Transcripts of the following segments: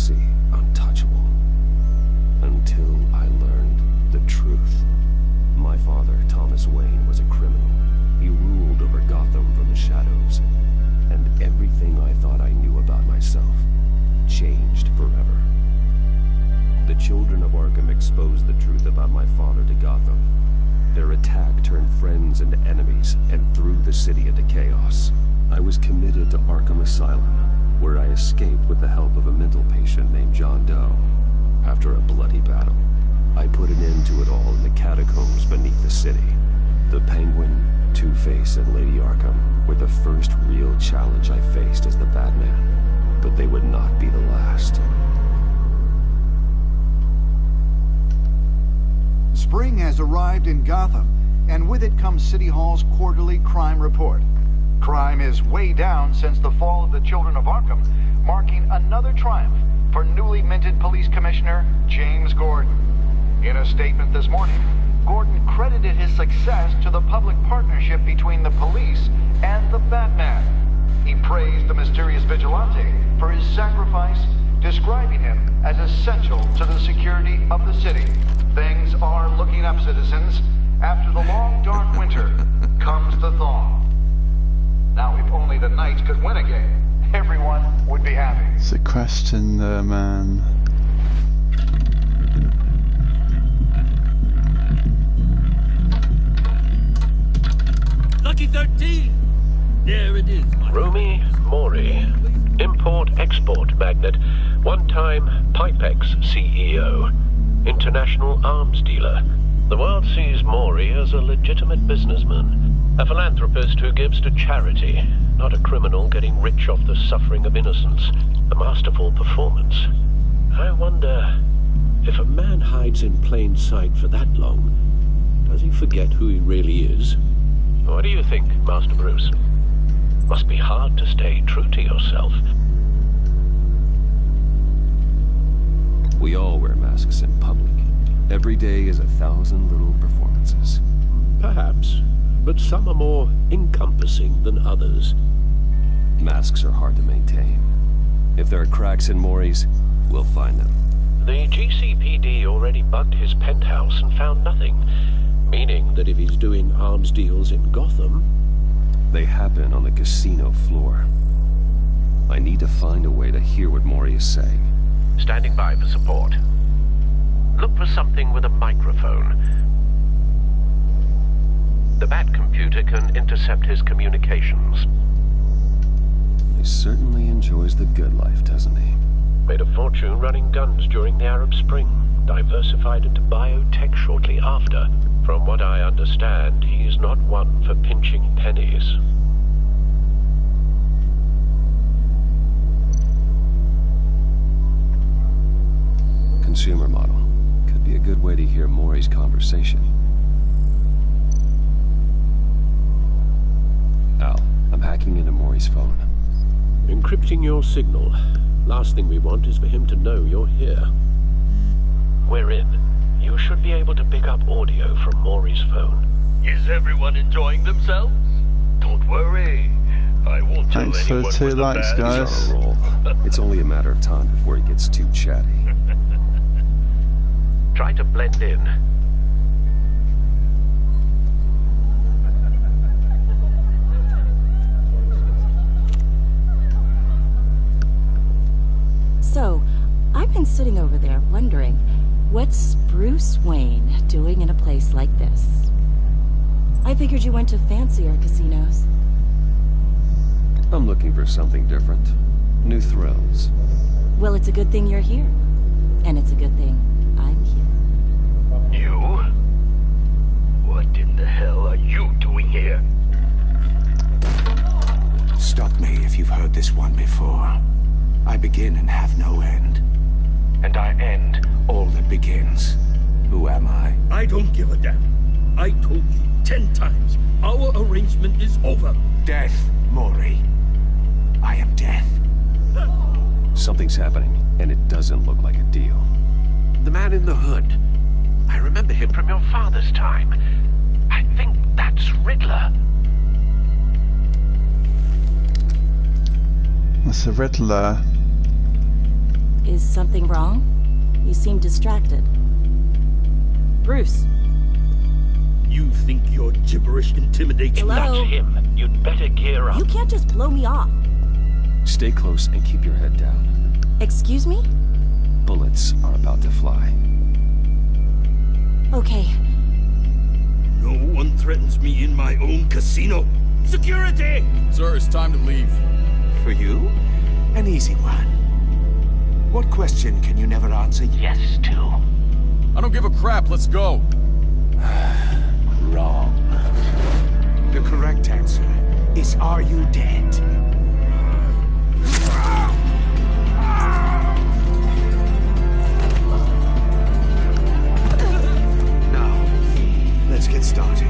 see, untouchable. Until I learned the truth. My father, Thomas Wayne, was a criminal. He ruled over Gotham from the shadows. And everything I thought I knew about myself changed forever. The children of Arkham exposed the truth about my father to Gotham. Their attack turned friends into enemies and threw the city into chaos. I was committed to Arkham Asylum, where I escaped with the help of a mental patient named John Doe. After a bloody battle, I put an end to it all in the catacombs beneath the city. The Penguin, Two-Face, and Lady Arkham were the first real challenge I faced as the Batman, but they would not be the last. Spring has arrived in Gotham, and with it comes City Hall's quarterly crime report. Crime is way down since the fall of the Children of Arkham, marking another triumph for newly minted Police Commissioner James Gordon. In a statement this morning, Gordon credited his success to the public partnership between the police and the Batman. He praised the mysterious vigilante for his sacrifice, describing him as essential to the security of the city. Things are looking up, citizens. After the long, dark winter comes the thaw. Now, if only the Knights could win a game, everyone would be happy. It's a question there, man. Lucky 13! There it is, my Rumi Mori, import-export magnate, one-time Pipex CEO, international arms dealer. The world sees Mori as a legitimate businessman, a philanthropist who gives to charity, not a criminal getting rich off the suffering of innocence. A masterful performance. I wonder, if a man hides in plain sight for that long, does he forget who he really is? What do you think, Master Bruce? Must be hard to stay true to yourself. We all wear masks in public. Every day is 1,000 little performances. Perhaps, but some are more encompassing than others. Masks are hard to maintain. If there are cracks in Mori's, we'll find them. The GCPD already bugged his penthouse and found nothing, meaning that if he's doing arms deals in Gotham... They happen on the casino floor. I need to find a way to hear what Mori is saying. Standing by for support. Look for something with a microphone. The Bat computer can intercept his communications. He certainly enjoys the good life, doesn't he? Made a fortune running guns during the Arab Spring. Diversified into biotech shortly after. From what I understand, he's not one for pinching pennies. Consumer model. Could be a good way to hear Mori's conversation. Al, I'm hacking into Mori's phone. Encrypting your signal. Last thing we want is for him to know you're here. We're in. You should be able to pick up audio from Mori's phone. Is everyone enjoying themselves? Don't worry. I won't tell Thanks for anyone the 2 with a likes, badge. guys. He's on a roll. It's only a matter of time before he gets too chatty. Try to blend in. So, I've been sitting over there wondering, what's Bruce Wayne doing in a place like this? I figured you went to fancier casinos. I'm looking for something different. New thrills. Well, it's a good thing you're here. And it's a good thing I'm here. You? What in the hell are you doing here? Stop me if you've heard this one before. I begin and have no end. And I end all that begins. Who am I? I don't give a damn. I told you 10 times. Our arrangement is over. Death, Mori. I am death. Something's happening, and it doesn't look like a deal. The man in the hood. I remember him from your father's time. I think that's Riddler. That's a Riddler. Is something wrong? You seem distracted. Bruce. You think your gibberish intimidates me? Hello? That's him. You'd better gear up. You can't just blow me off. Stay close and keep your head down. Excuse me? Bullets are about to fly. Okay. No one threatens me in my own casino. Security! Sir, it's time to leave. For you? An easy one. What question can you never answer yes to? I don't give a crap, let's go. Wrong. The correct answer is, are you dead? Now, let's get started.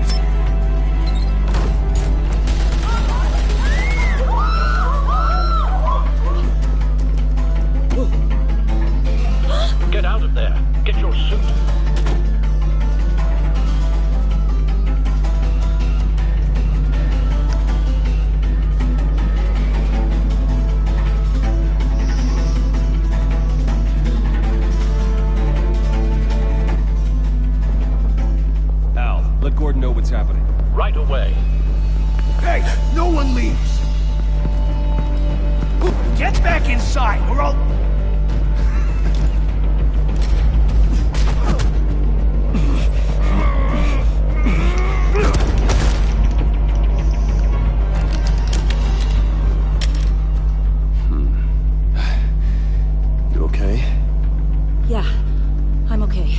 Get out of there. Get your suit. Al, let Gordon know what's happening. Right away. Hey, no one leaves! Get back inside, or I'll... You okay? Yeah, I'm okay.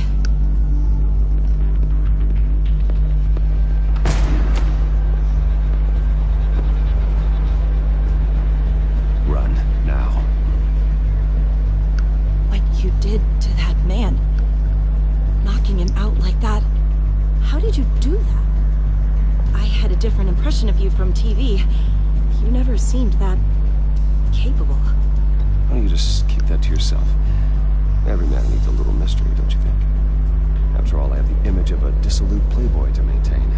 Run, now. What you did to that man. Knocking him out like that. How did you do that? I had a different impression of you from TV. You never seemed that capable. Why don't you just keep that to yourself? Every man needs a little mystery, don't you think? After all, I have the image of a dissolute playboy to maintain.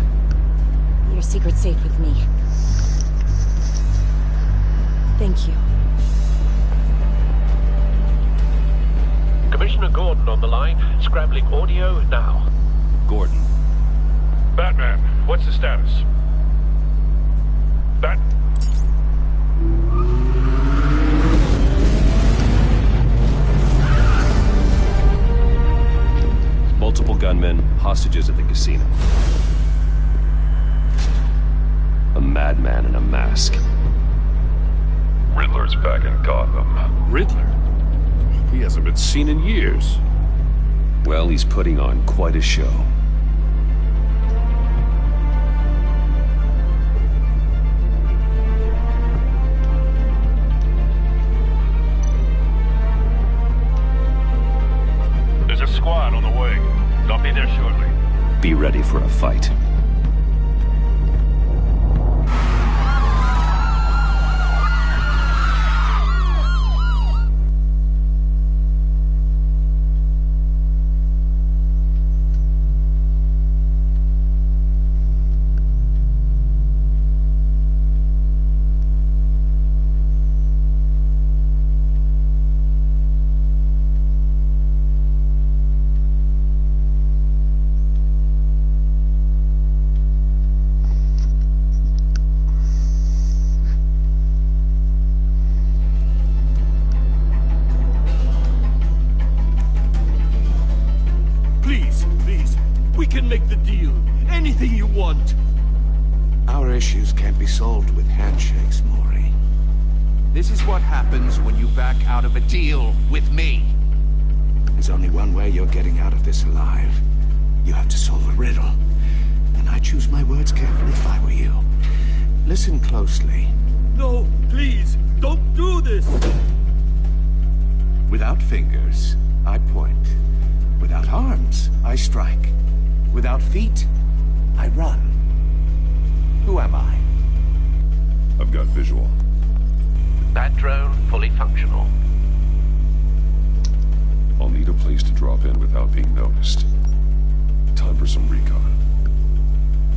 Your secret's safe with me. Thank you. Commissioner Gordon on the line. Scrambling audio now. Gordon. Batman, what's the status? Multiple gunmen, hostages at the casino. A madman in a mask. Riddler's back in Gotham. Riddler? He hasn't been seen in years. Well, he's putting on quite a show. There's a squad on the way. They'll be there shortly. Be ready for a fight. Make the deal. Anything you want. Our issues can't be solved with handshakes, Maury. This is what happens when you back out of a deal with me. There's only one way you're getting out of this alive. You have to solve a riddle. And I choose my words carefully if I were you. Listen closely. No, please, don't do this! Without fingers, I point. Without arms, I strike. Without feet, I run. Who am I? I've got visual. That drone fully functional. I'll need a place to drop in without being noticed. Time for some recon.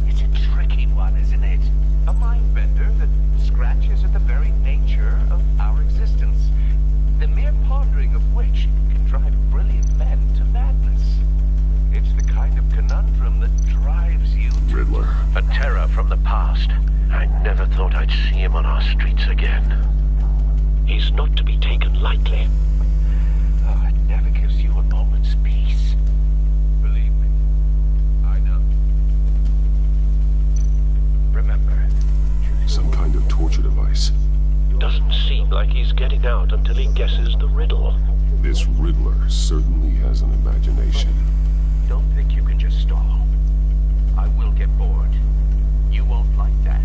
It's a tricky one, isn't it? A mind bender that scratches at the very nature of our existence. the mere pondering of which can drive brilliant men to madness. It's the kind of conundrum that drives you to... Riddler. A terror from the past. I never thought I'd see him on our streets again. He's not to be taken lightly. Oh, it never gives you a moment's peace. Believe me, I know. Remember. Some kind of torture device. Doesn't seem like he's getting out until he guesses the riddle. This Riddler certainly has an imagination. Don't think you can just stall. I will get bored. You won't like that.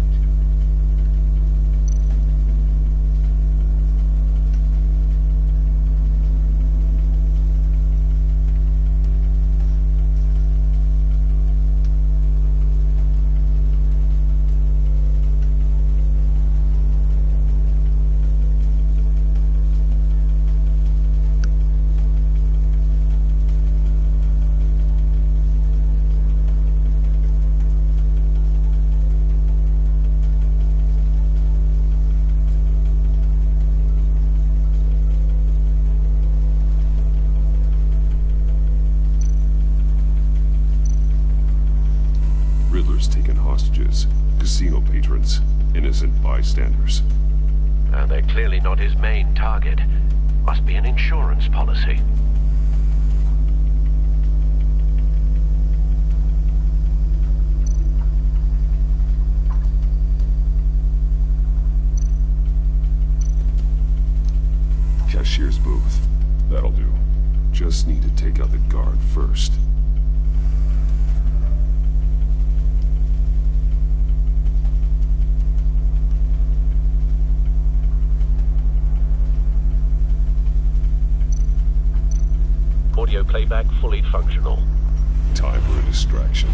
Riddler's taken hostages, casino patrons, innocent bystanders. They're clearly not his main target. Must be an insurance policy. Cashier's booth. That'll do. Just need to take out the guard first. Audio playback fully functional. Time for a distraction.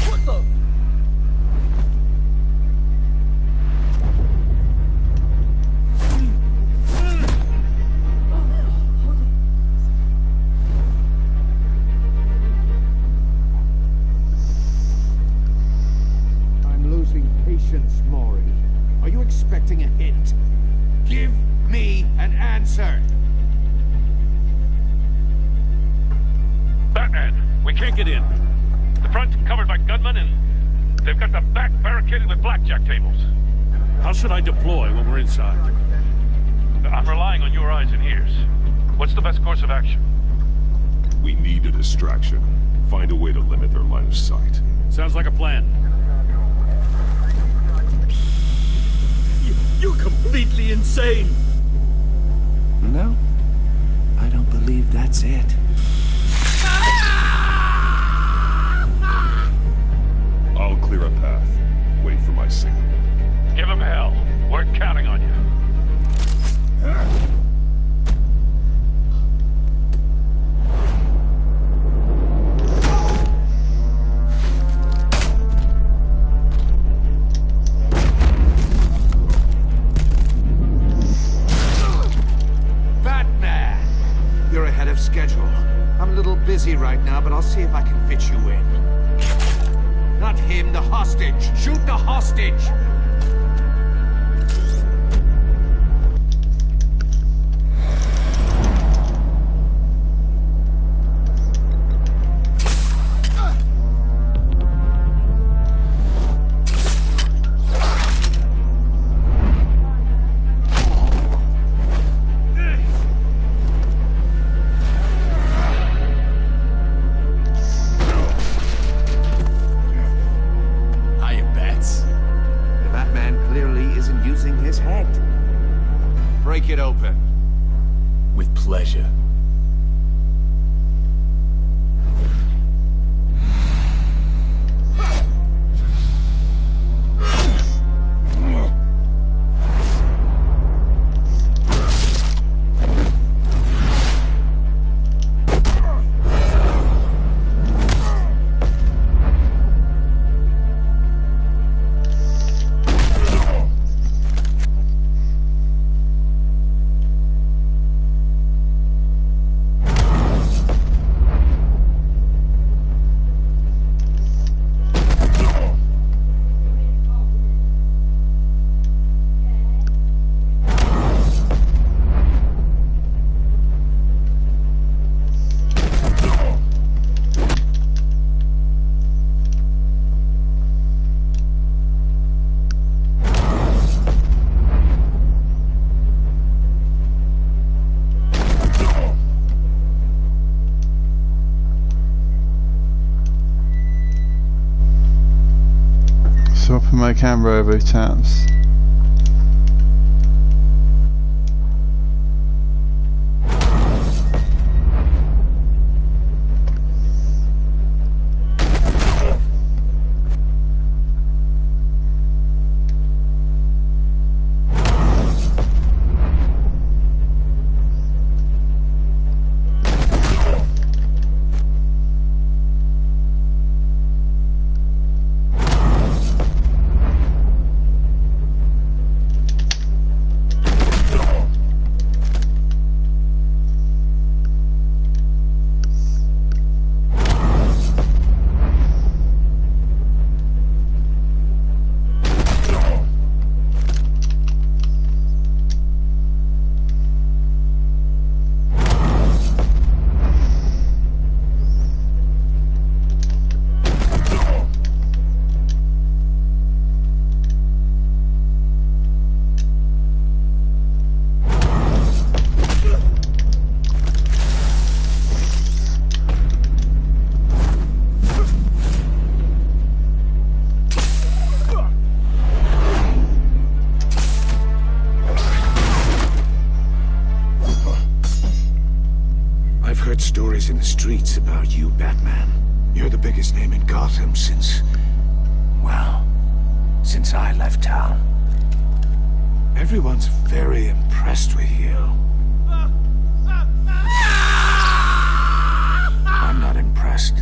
What the? I'm losing patience, Maury. Are you expecting a hint? Give me an answer! Batman, we can't get in. The front's covered by gunmen, and they've got the back barricaded with blackjack tables. How should I deploy when we're inside? I'm relying on your eyes and ears. What's the best course of action? We need a distraction. Find a way to limit their line of sight. Sounds like a plan. You're completely insane! No, I don't believe that's it. I'll clear a path. Wait for my signal. Give him hell. We're counting on you. Schedule. I'm a little busy right now, but I'll see if I can fit you in. Not him, the hostage! Shoot the hostage! Break it open. With pleasure. my camera every taps. Stories in the streets about you, Batman. You're the biggest name in Gotham since... well, since I left town. Everyone's very impressed with you. I'm not impressed.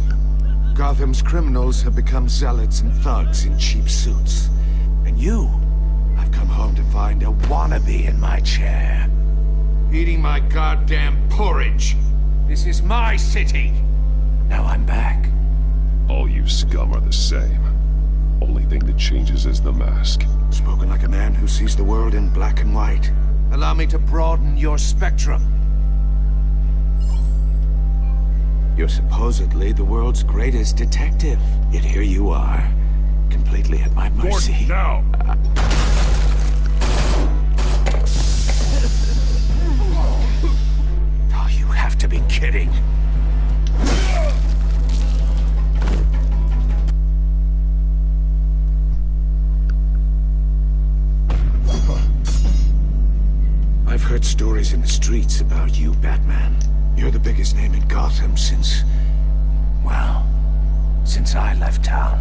Gotham's criminals have become zealots and thugs in cheap suits. And you, I've come home to find a wannabe in my chair. Eating my goddamn porridge. This is my city! Now I'm back. All you scum are the same. Only thing that changes is the mask. Spoken like a man who sees the world in black and white. Allow me to broaden your spectrum. You're supposedly the world's greatest detective. Yet here you are, completely at my mercy. Gordon, now! Have to be kidding. I've heard stories in the streets about you, Batman. You're the biggest name in Gotham since... well, since I left town.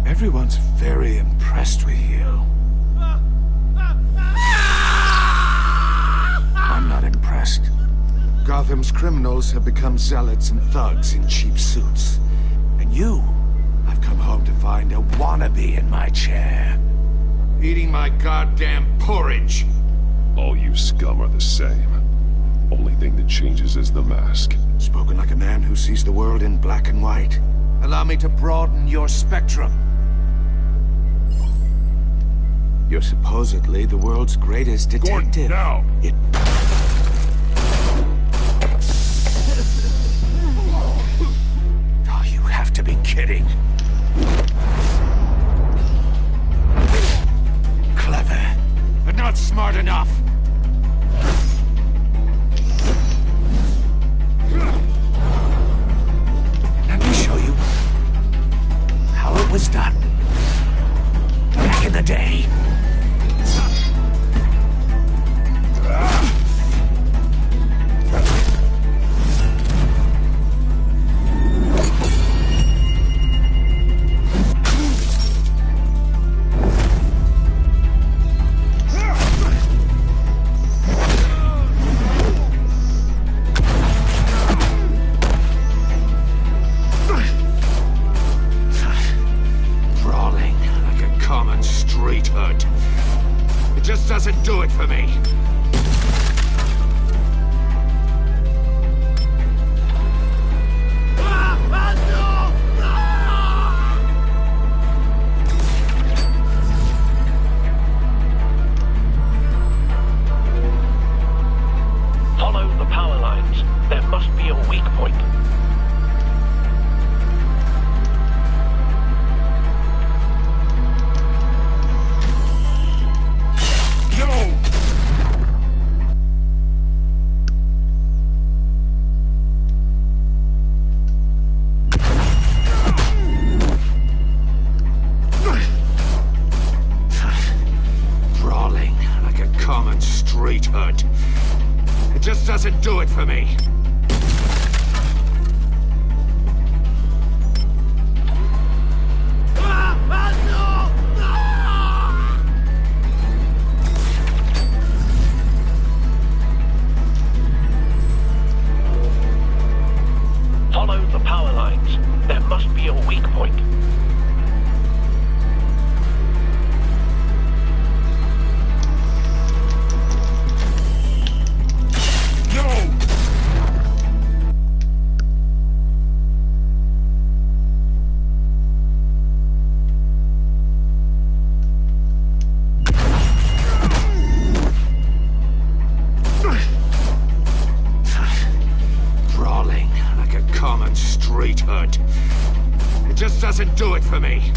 Everyone's very impressed with you. I'm not impressed. Gotham's criminals have become zealots and thugs in cheap suits. And you, I've come home to find a wannabe in my chair. Eating my goddamn porridge. All you scum are the same. Only thing that changes is the mask. Spoken like a man who sees the world in black and white. Allow me to broaden your spectrum. You're supposedly the world's greatest detective. Gordon, now! Oh, you have to be kidding. Clever, but not smart enough. Let me show you how it was done back in the day. Doesn't do it for me. Follow the power lines. There must be a weak point. common street hood. It just doesn't do it for me. Follow the power lines. There must be a weak point. It just doesn't do it for me.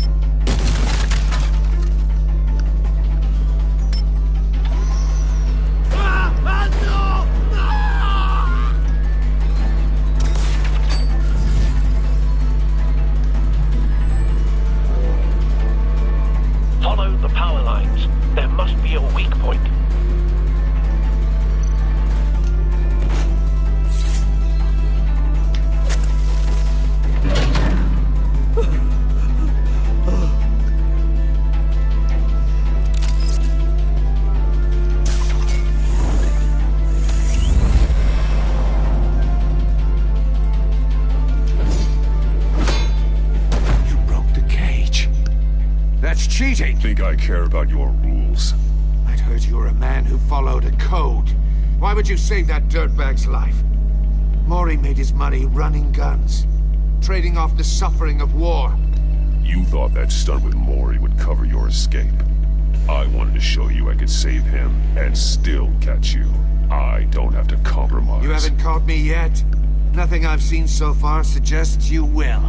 Follow the power lines. There must be a weak point. Cheating. Think I care about your rules? I'd heard you were a man who followed a code. Why would you save that dirtbag's life? Maury made his money running guns, trading off the suffering of war. You thought that stunt with Maury would cover your escape. I wanted to show you I could save him and still catch you. I don't have to compromise. You haven't caught me yet. Nothing I've seen so far suggests you will.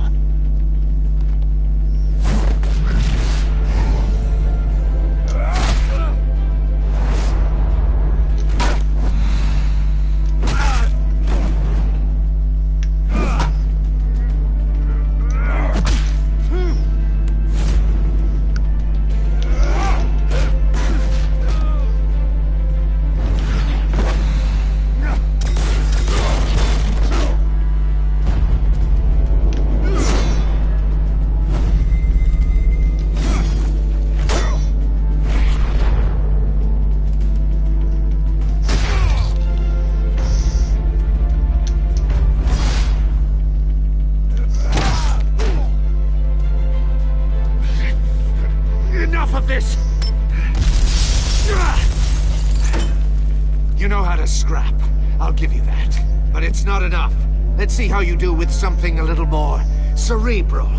Scrap. I'll give you that. But it's not enough. Let's see how you do with something a little more cerebral.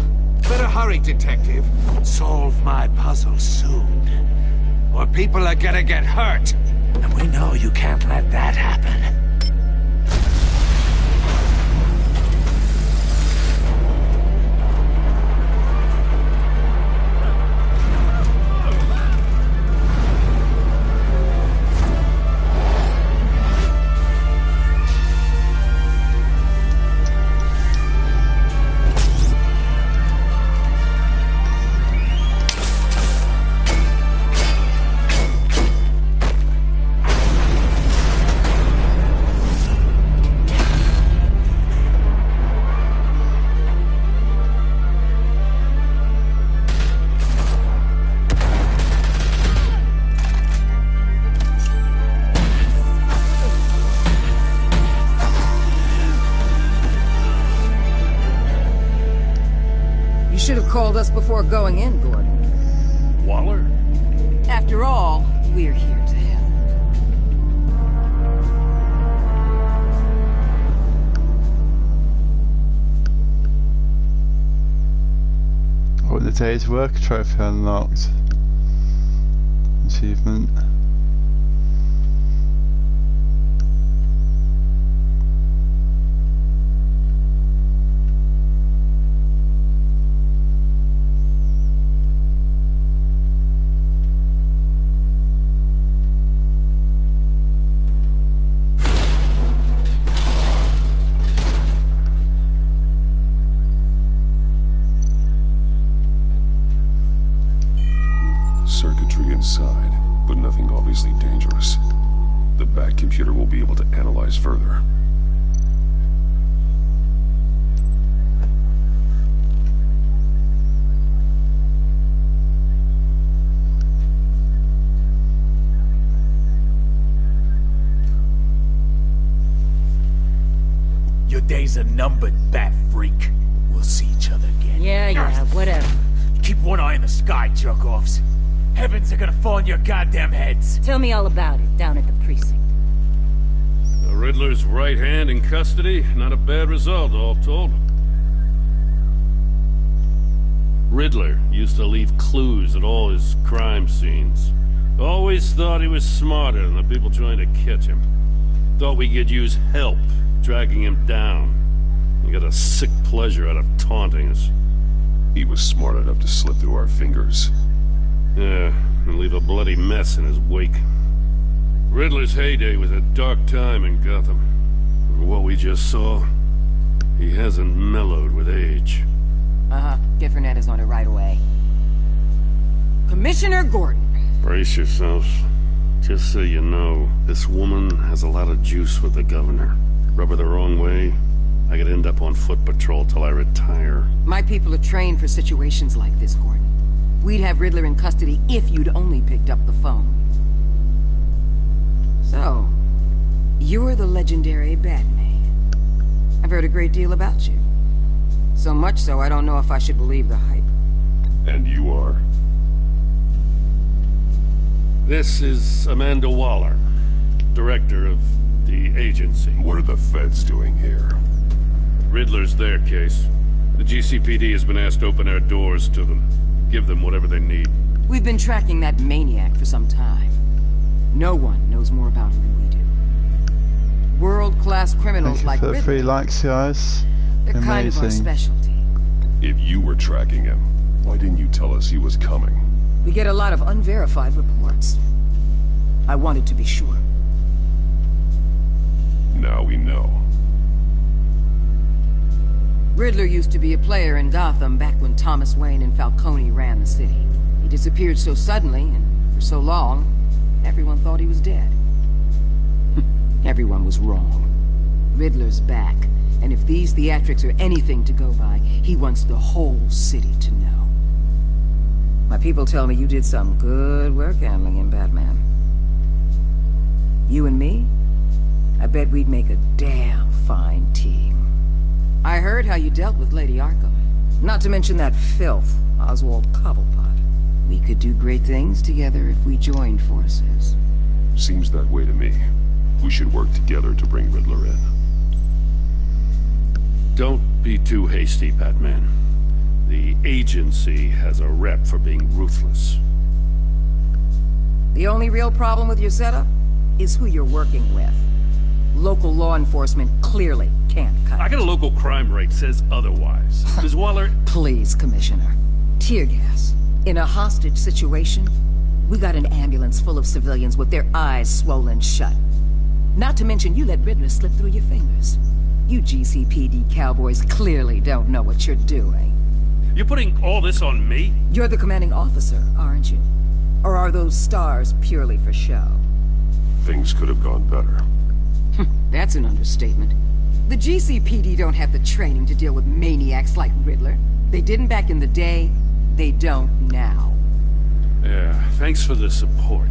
Better hurry, detective. Solve my puzzle soon. Or people are gonna get hurt. And we know you can't let that happen. Should have called us before going in, Gordon. Waller? After all, we're here to help. Oh, the day's work trophy unlocked. Achievement. Circuitry inside, but nothing computer will be able to analyze further. Your days are numbered, bat freak. We'll see each other again. Yeah, whatever. Keep one eye in the sky, jerk-offs. Heavens are gonna fall on your goddamn heads. Tell me all about it, down at the precinct. The Riddler's right hand in custody, not a bad result, all told. Riddler used to leave clues at all his crime scenes. Always thought he was smarter than the people trying to catch him. Thought we could use help dragging him down. He got a sick pleasure out of taunting us. He was smart enough to slip through our fingers. Yeah, and leave a bloody mess in his wake. Riddler's heyday was a dark time in Gotham. And what we just saw, he hasn't mellowed with age. Get Fernandez on it right away. Commissioner Gordon. Brace yourselves. Just so you know, this woman has a lot of juice with the governor. Rub her the wrong way, I could end up on foot patrol till I retire. My people are trained for situations like this, Gordon. We'd have Riddler in custody if you'd only picked up the phone. So, you're the legendary Batman. I've heard a great deal about you. So much so, I don't know if I should believe the hype. And you are? This is Amanda Waller, director of the agency. What are the feds doing here? Riddler's their case. The GCPD has been asked to open our doors to them. Give them whatever they need. We've been tracking that maniac for some time. No one knows more about him than we do. World-class criminals like Riddler. Thank you for the 3 likes, guys. They're Amazing. kind of our specialty. If you were tracking him, why didn't you tell us he was coming? We get a lot of unverified reports. I wanted to be sure. Now we know. Riddler used to be a player in Gotham back when Thomas Wayne and Falcone ran the city. He disappeared so suddenly, and for so long, everyone thought he was dead. Everyone was wrong. Riddler's back, and if these theatrics are anything to go by, he wants the whole city to know. My people tell me you did some good work handling him, Batman. You and me? I bet we'd make a damn fine team. I heard how you dealt with Lady Arkham. Not to mention that filth, Oswald Cobblepot. We could do great things together if we joined forces. Seems that way to me. We should work together to bring Riddler in. Don't be too hasty, Batman. The agency has a rep for being ruthless. The only real problem with your setup is who you're working with. Local law enforcement clearly can't cut it. I got a local crime rate says otherwise. Ms. Waller... Please, Commissioner. Tear gas. In a hostage situation, we got an ambulance full of civilians with their eyes swollen shut. Not to mention you let Riddler slip through your fingers. You GCPD cowboys clearly don't know what you're doing. You're putting all this on me? You're the commanding officer, aren't you? Or are those stars purely for show? Things could have gone better. That's an understatement. The GCPD don't have the training to deal with maniacs like Riddler. They didn't back in the day, they don't now. Yeah, thanks for the support.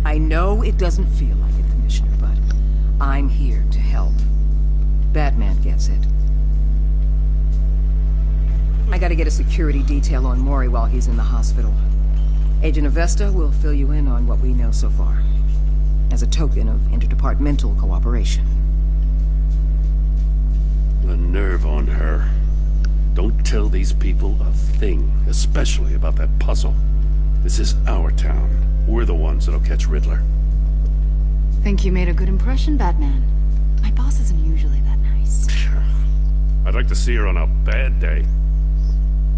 I know it doesn't feel like it, Commissioner, but I'm here to help. Batman gets it. I gotta get a security detail on Mori while he's in the hospital. Agent Avesta will fill you in on what we know so far, as a token of interdepartmental cooperation. The nerve on her. Don't tell these people a thing, especially about that puzzle. This is our town. We're the ones that'll catch Riddler. Think you made a good impression, Batman. My boss isn't usually that nice. I'd like to see her on a bad day.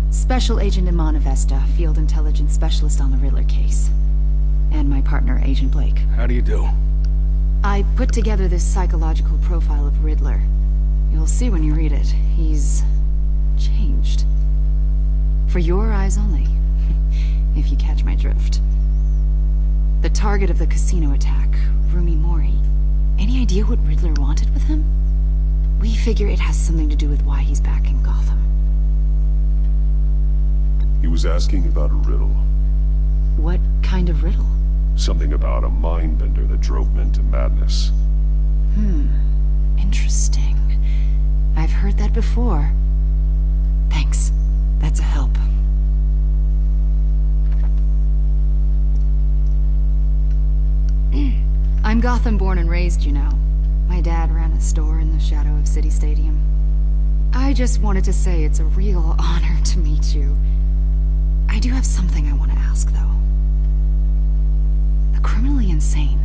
Special Agent Iman Avesta, Field Intelligence Specialist on the Riddler case. And my partner, Agent Blake. How do you do? I put together this psychological profile of Riddler. You'll see when you read it. He's changed. For your eyes only, if you catch my drift. The target of the casino attack, Rumi Mori, idea what Riddler wanted with him? We figure it has something to do with why he's back in Gotham. He was asking about a riddle. What kind of riddle? Something about a mind-bender that drove men to madness. Interesting. I've heard that before. Thanks. That's a help. I'm Gotham born and raised, you know. My dad ran a store in the shadow of City Stadium. I just wanted to say it's a real honor to meet you. I do have something I want to ask, though. The criminally insane.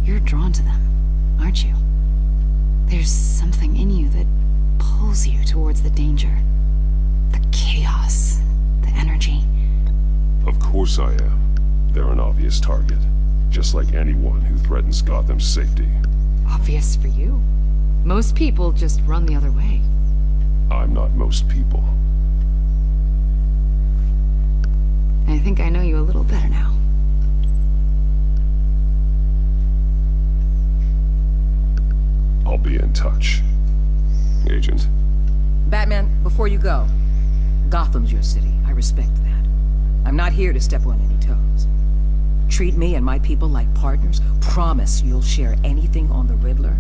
You're drawn to them, aren't you? There's something in you that pulls you towards the danger. The chaos. The energy. Of course I am. They're an obvious target. Just like anyone who threatens Gotham's safety. Obvious for you. Most people just run the other way. I'm not most people. I think I know you a little better now. I'll be in touch. Agent. Batman, before you go, Gotham's your city. I respect that. I'm not here to step on any toes. Treat me and my people like partners. Promise you'll share anything on the Riddler.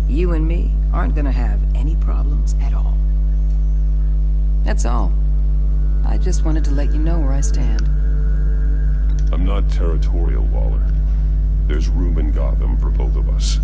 You and me aren't gonna have any problems at all. That's all. I just wanted to let you know where I stand. I'm not territorial, Waller. There's room in Gotham for both of us.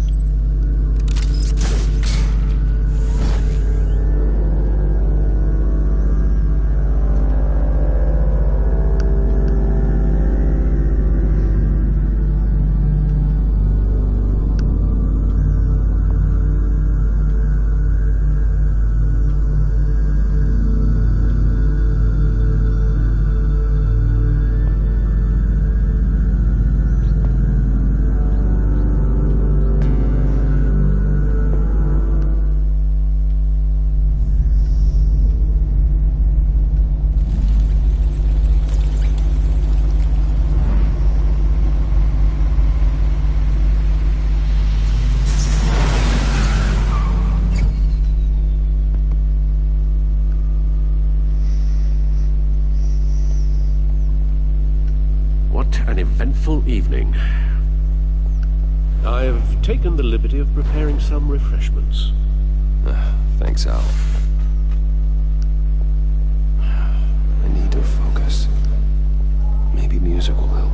An eventful evening. I've taken the liberty of preparing some refreshments. Thanks, Al. I need to focus. Maybe music will help.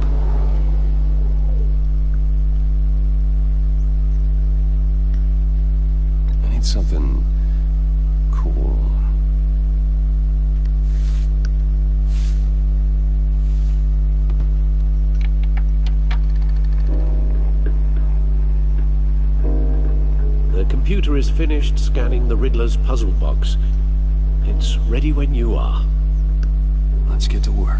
I need something cool. The computer is finished scanning the Riddler's puzzle box. It's ready when you are. Let's get to work.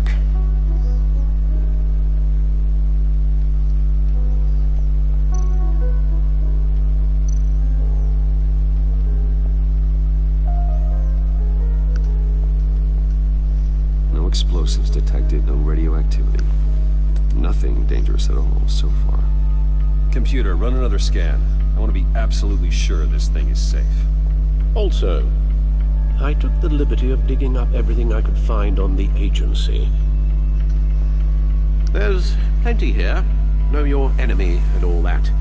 No explosives detected, no radioactivity. Nothing dangerous at all so far. Computer, run another scan. I want to be absolutely sure this thing is safe. Also, I took the liberty of digging up everything I could find on the agency. There's plenty here. Know your enemy and all that.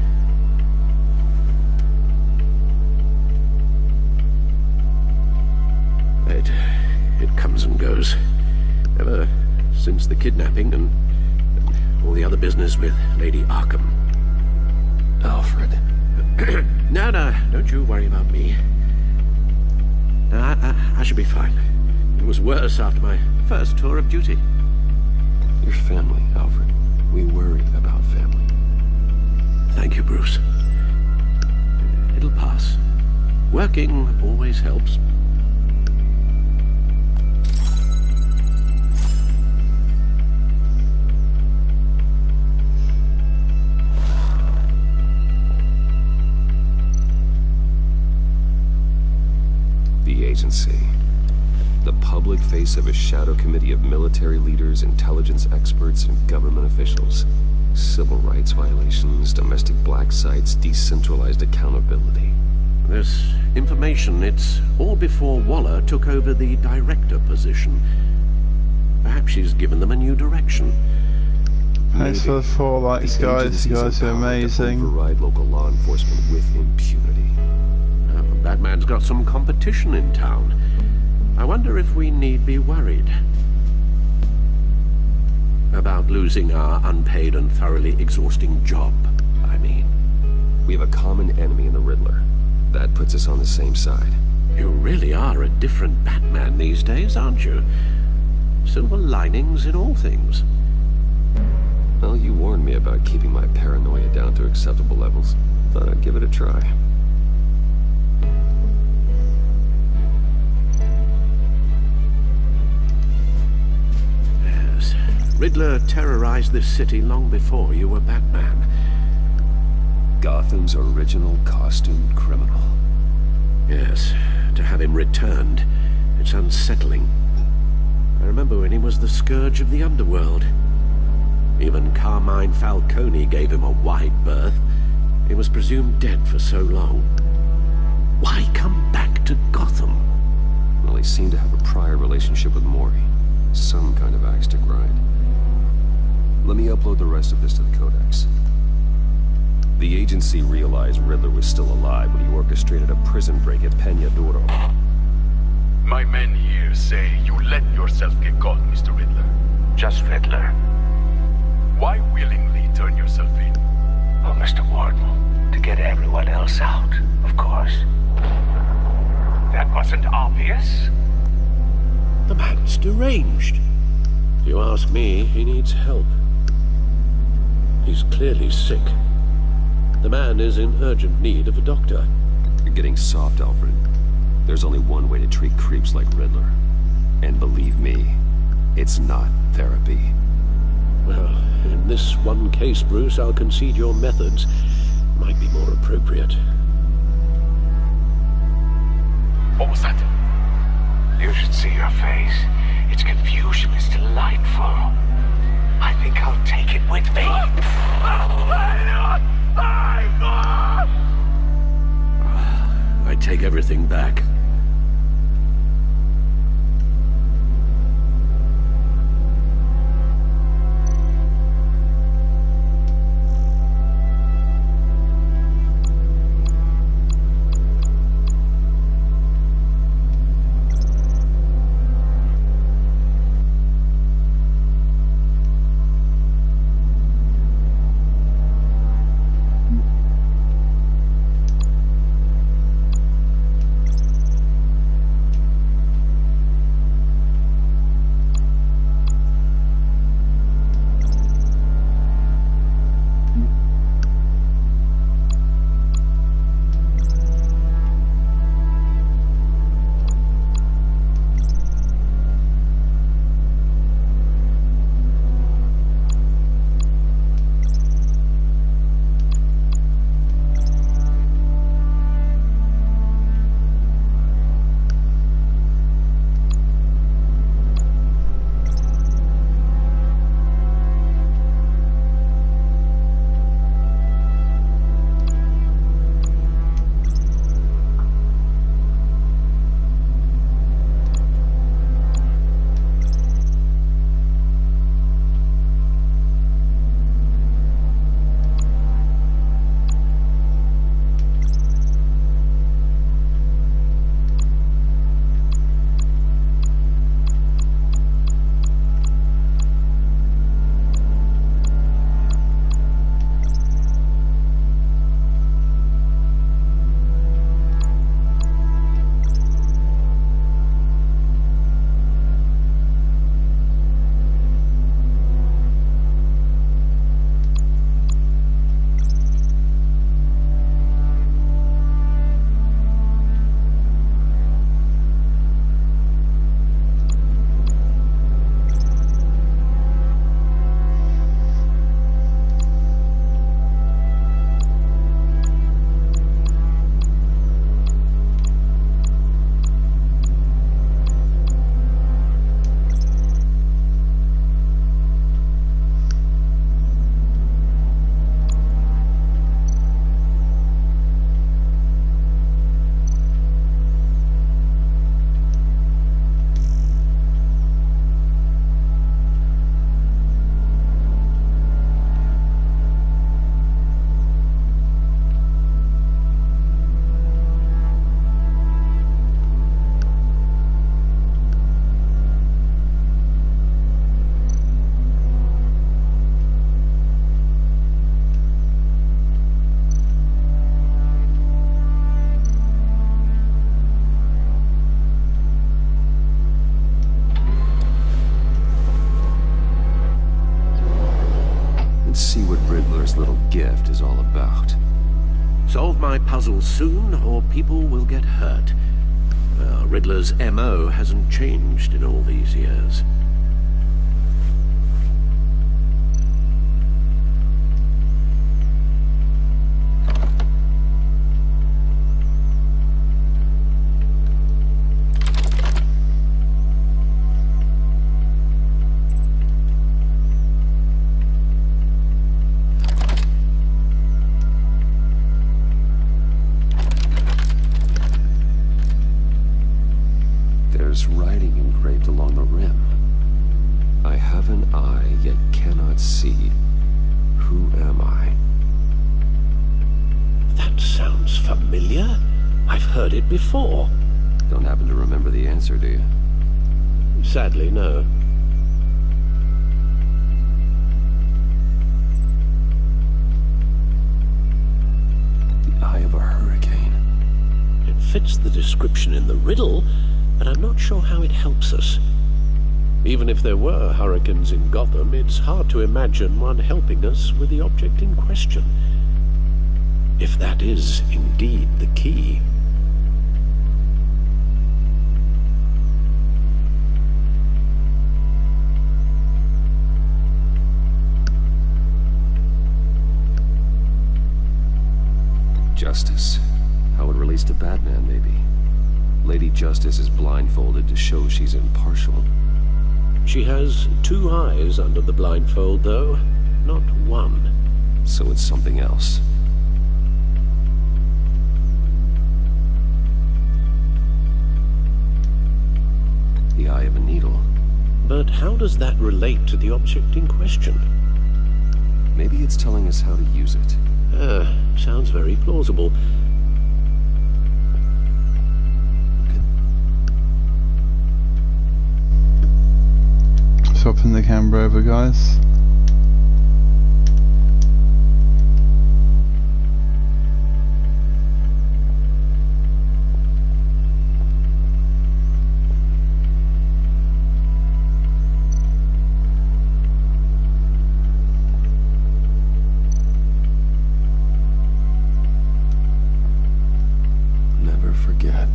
It comes and goes. Ever since the kidnapping and all the other business with Lady Arkham. Alfred. No, don't you worry about me. No, I should be fine. It was worse after my first tour of duty. Your family, Alfred. We worry about family. Thank you, Bruce. It'll pass. Working always helps. The agency. The public face of a shadow committee of military leaders, intelligence experts, and government officials. Civil rights violations, domestic black sites, decentralized accountability. This information, it's all before Waller took over the director position. Perhaps she's given them a new direction. Thanks for the 4 likes, guys. You guys are amazing. Override local law enforcement with impunity. Batman's got some competition in town. I wonder if we need be worried about losing our unpaid and thoroughly exhausting job, I mean. We have a common enemy in the Riddler. That puts us on the same side. You really are a different Batman these days, aren't you? Silver linings in all things. Well, you warned me about keeping my paranoia down to acceptable levels. Thought I'd give it a try. Yes. Riddler terrorized this city long before you were Batman. Gotham's original costumed criminal. Yes. To have him returned, it's unsettling. I remember when he was the scourge of the underworld. Even Carmine Falcone gave him a wide berth. He was presumed dead for so long. Why come back to Gotham? Well, he seemed to have a prior relationship with Mori. Some kind of axe to grind. Let me upload the rest of this to the Codex. The agency realized Riddler was still alive when he orchestrated a prison break at Peña Duro. My men here say you let yourself get caught, Mr. Riddler. Just Riddler. Why willingly turn yourself in? Oh, Mr. Warden, to get everyone else out, of course. That wasn't obvious. The man's deranged. If you ask me, he needs help. He's clearly sick. The man is in urgent need of a doctor. You're getting soft, Alfred. There's only one way to treat creeps like Riddler. And believe me, it's not therapy. Well, in this one case, Bruce, I'll concede your methods might be more appropriate. What was that? You should see your face. Its confusion is delightful. I think I'll take it with me. I take everything back. all about? Solve my puzzle soon, or people will get hurt. Well, Riddler's MO hasn't changed in all these years. There's writing engraved along the rim. I have an eye, yet cannot see. Who am I? That sounds familiar. I've heard it before. Don't happen to remember the answer, do you? Sadly, no. The eye of a hurricane. It fits the description in the riddle, but I'm not sure how it helps us. Even if there were hurricanes in Gotham, it's hard to imagine one helping us with the object in question. If that is indeed the key. Justice. How it relates to Batman, maybe. Lady Justice is blindfolded to show she's impartial. She has two eyes under the blindfold, though, not one. So it's something else. The eye of a needle. But how does that relate to the object in question? Maybe it's telling us how to use it. Sounds very plausible. Swapping the camera over, guys. Never forget.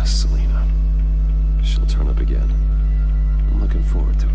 Selina. She'll turn up again. I'm looking forward to it.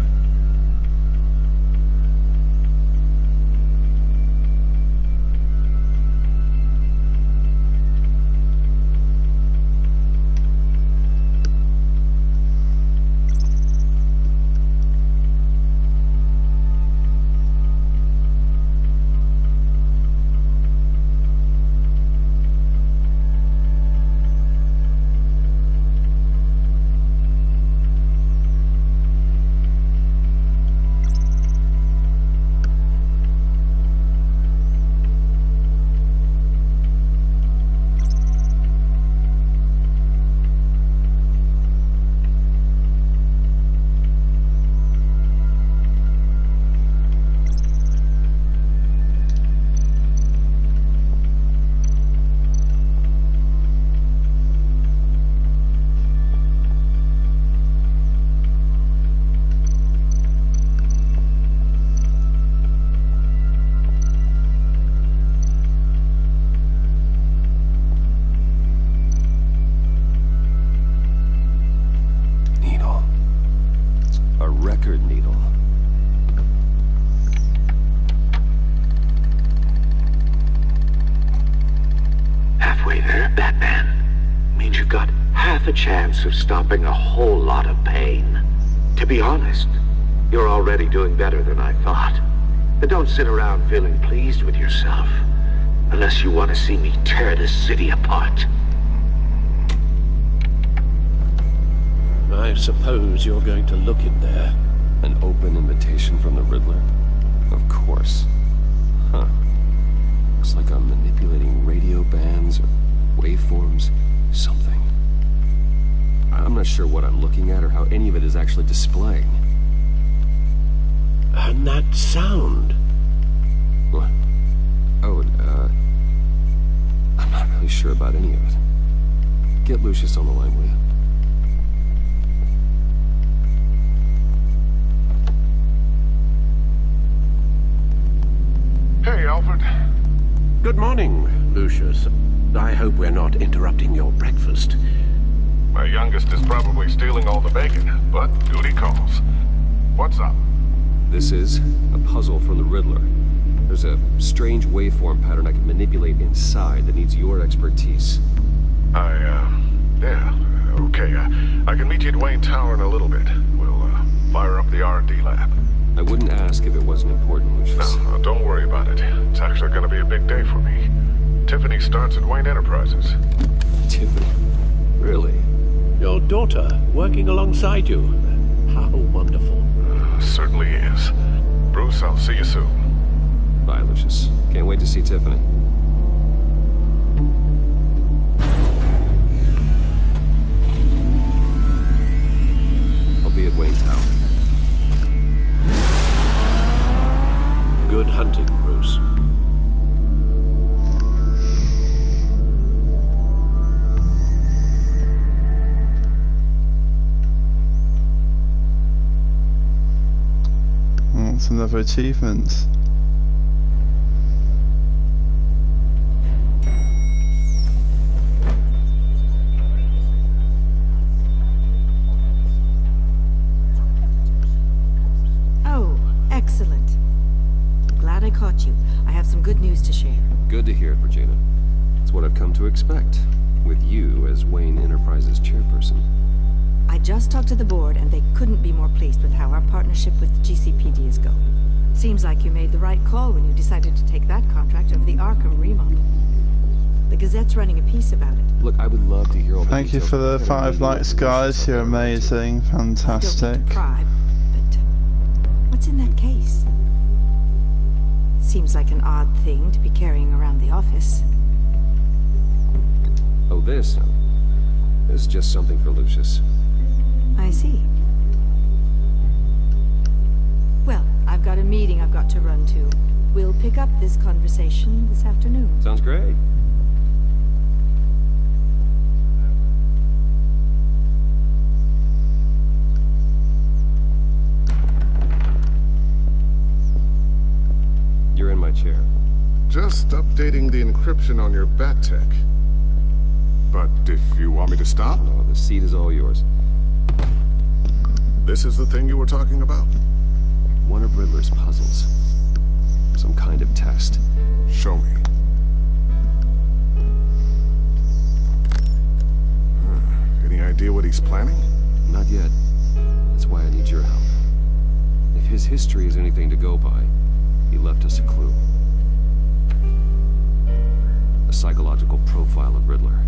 Record needle. Halfway there, Batman. Means you've got half a chance of stopping a whole lot of pain. To be honest, you're already doing better than I thought. But don't sit around feeling pleased with yourself. Unless you want to see me tear this city apart. I suppose you're going to look in there. An open invitation from the Riddler? Of course. Huh. Looks like I'm manipulating radio bands or waveforms. Something. I'm not sure what I'm looking at or how any of it is actually displaying. And that sound. What? Oh, I'm not really sure about any of it. Get Lucius on the line, will you? Hey, Alfred. Good morning, Lucius. I hope we're not interrupting your breakfast. My youngest is probably stealing all the bacon, but duty calls. What's up? This is a puzzle from the Riddler. There's a strange waveform pattern I can manipulate inside that needs your expertise. Yeah, okay. I can meet you at Wayne Tower in a little bit. We'll, fire up the R&D lab. I wouldn't ask if it wasn't important, Lucius. No, don't worry about it. It's actually gonna be a big day for me. Tiffany starts at Wayne Enterprises. Tiffany? Really? Your daughter working alongside you. How wonderful. Certainly is. Bruce, I'll see you soon. Bye, Lucius. Can't wait to see Tiffany. I'll be at Wayne Tower. Good hunting, Bruce. That's another achievement. Oh, excellent. Glad I caught you. I have some good news to share. Good to hear it, Regina. It's what I've come to expect, with you as Wayne Enterprises chairperson. I just talked to the board, and they couldn't be more pleased with how our partnership with GCPD is going. Seems like you made the right call when you decided to take that contract over the Arkham remodel. The Gazette's running a piece about it. Look, I would love to hear all the Thank you for the 5 likes, guys. You're amazing. Fantastic. I don't mean to pry, but what's in that case? Seems like an odd thing to be carrying around the office. Oh, this? This is just something for Lucius. I see. Well, I've got a meeting I've got to run to. We'll pick up this conversation this afternoon. Sounds great. You're in my chair. Just updating the encryption on your bat tech. But if you want me to stop? No, the seat is all yours. This is the thing you were talking about? One of Riddler's puzzles. Some kind of test. Show me. Any idea what he's planning? Not yet. That's why I need your help. If his history is anything to go by, he left us a clue. A psychological profile of Riddler.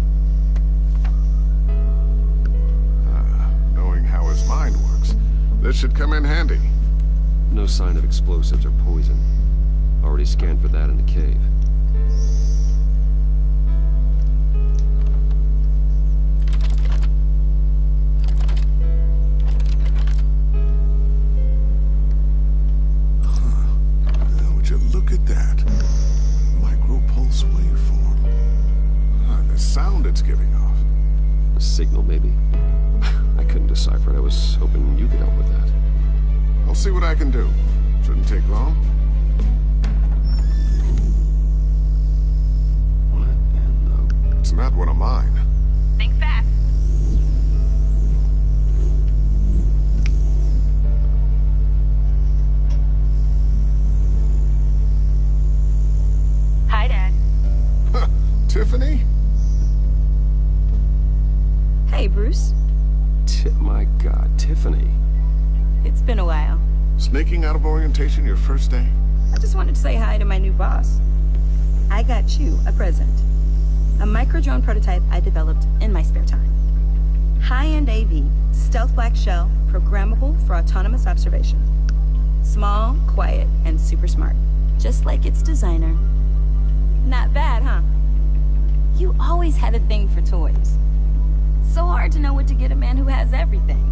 Knowing how his mind works, this should come in handy. No sign of explosives or poison. Already scanned for that in the cave. Would you look at that? Micropulse waveform. The sound it's giving off. A signal, maybe? I couldn't decipher it. I was hoping you could help with that. I'll see what I can do. Shouldn't take long. What in the... It's not one of mine. Think fast. Hi, Dad. Tiffany? Hey, Bruce. My God, Tiffany. It's been a while. Sneaking out of orientation your first day? I just wanted to say hi to my new boss. I got you a present. A micro-drone prototype I developed in my spare time. High-end AV, stealth black shell, programmable for autonomous observation. Small, quiet, and super smart. Just like its designer. Not bad, huh? You always had a thing for toys. So hard to know what to get a man who has everything.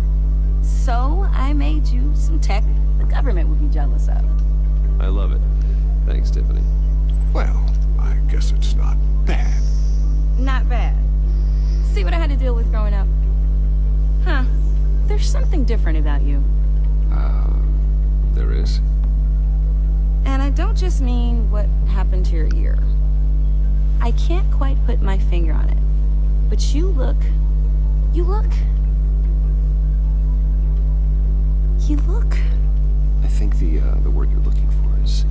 So I made you some tech the government would be jealous of. I love it. Thanks, Tiffany. Well, I guess it's not bad. Not bad. See what I had to deal with growing up? Huh. There's something different about you. There is? And I don't just mean what happened to your ear. I can't quite put my finger on it. But you look... I think the word you're looking for is